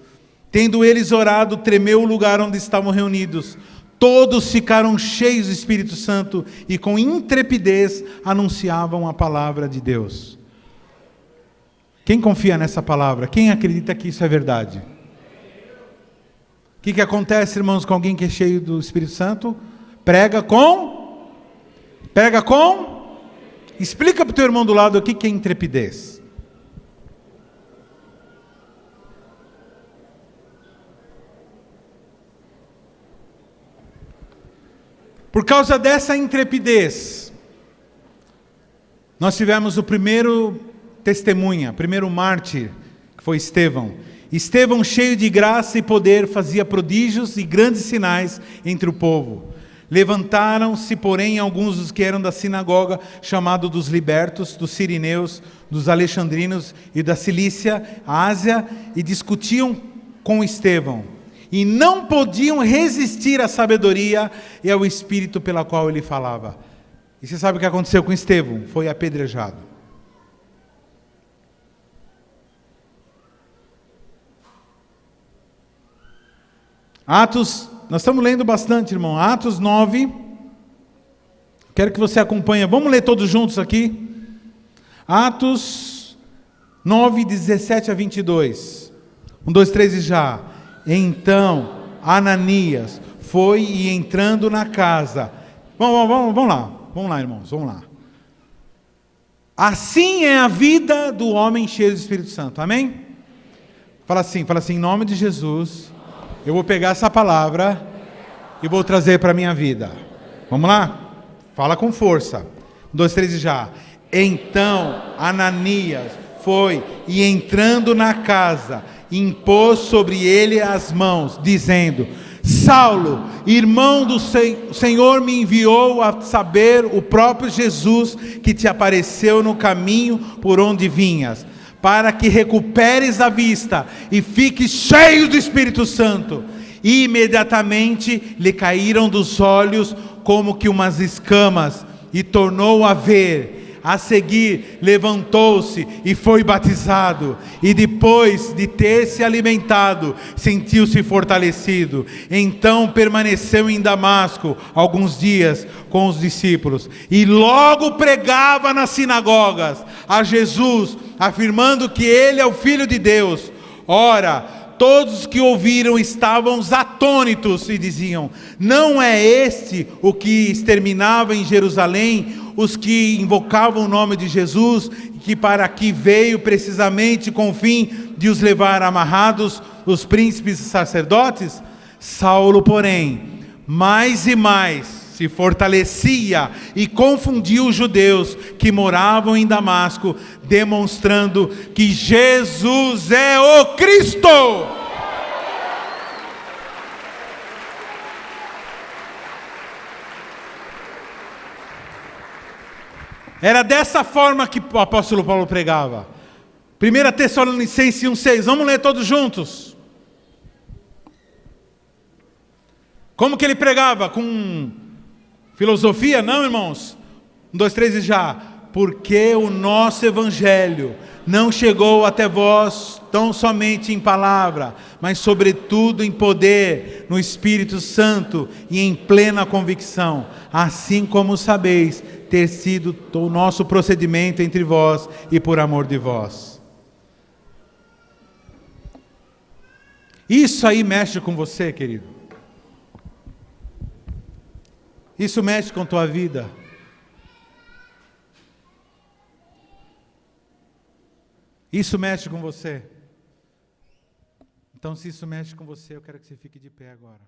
Tendo eles orado, tremeu o lugar onde estavam reunidos. Todos ficaram cheios do Espírito Santo e com intrepidez anunciavam a palavra de Deus. Quem confia nessa palavra? Quem acredita que isso é verdade? O que acontece, irmãos, com alguém que é cheio do Espírito Santo? Prega com? Explica para o teu irmão do lado o que é intrepidez. Por causa dessa intrepidez, nós tivemos o primeiro testemunha, primeiro mártir, que foi Estevão. Estevão, cheio de graça e poder, fazia prodígios e grandes sinais entre o povo. Levantaram-se, porém, alguns dos que eram da sinagoga, chamado dos libertos, dos sirineus, dos alexandrinos e da Cilícia, Ásia, e discutiam com Estevão. E não podiam resistir à sabedoria e ao espírito pela qual ele falava. E você sabe o que aconteceu com Estevão? Foi apedrejado. Atos, nós estamos lendo bastante, irmão. Atos 9. Quero que você acompanhe. Vamos ler todos juntos aqui. Atos 9, 17 a 22. 1, 2, 3 e já. Então, Ananias foi e entrando na casa. Vamos lá, irmãos, vamos lá. Assim é a vida do homem cheio do Espírito Santo, amém? Fala assim, em nome de Jesus, eu vou pegar essa palavra e vou trazer para a minha vida. Vamos lá? Fala com força. 1, 2, 3 e já. Então, Ananias foi e entrando na casa, impôs sobre ele as mãos, dizendo: Saulo, irmão do Senhor, me enviou a saber o próprio Jesus que te apareceu no caminho por onde vinhas, para que recuperes a vista e fiques cheio do Espírito Santo. E imediatamente lhe caíram dos olhos como que umas escamas, e tornou a ver. A seguir, levantou-se e foi batizado. E depois de ter se alimentado, sentiu-se fortalecido. Então permaneceu em Damasco alguns dias com os discípulos. E logo pregava nas sinagogas a Jesus, afirmando que ele é o Filho de Deus. Ora, todos que ouviram estavam atônitos e diziam: não é este o que exterminava em Jerusalém os que invocavam o nome de Jesus, que para aqui veio precisamente com o fim de os levar amarrados os príncipes e sacerdotes? Saulo, porém, mais e mais se fortalecia e confundia os judeus que moravam em Damasco, demonstrando que Jesus é o Cristo. Era dessa forma que o apóstolo Paulo pregava. 1 Tessalonicenses 1,6. Vamos ler todos juntos. Como que ele pregava? Com filosofia? Não, irmãos. 1, 2, 3 e já. Porque o nosso evangelho não chegou até vós tão somente em palavra, mas sobretudo em poder, no Espírito Santo e em plena convicção, assim como sabeis ter sido o nosso procedimento entre vós e por amor de vós. Isso aí mexe com você, querido. Isso mexe com a tua vida. Isso mexe com você. Então, se isso mexe com você, eu quero que você fique de pé agora.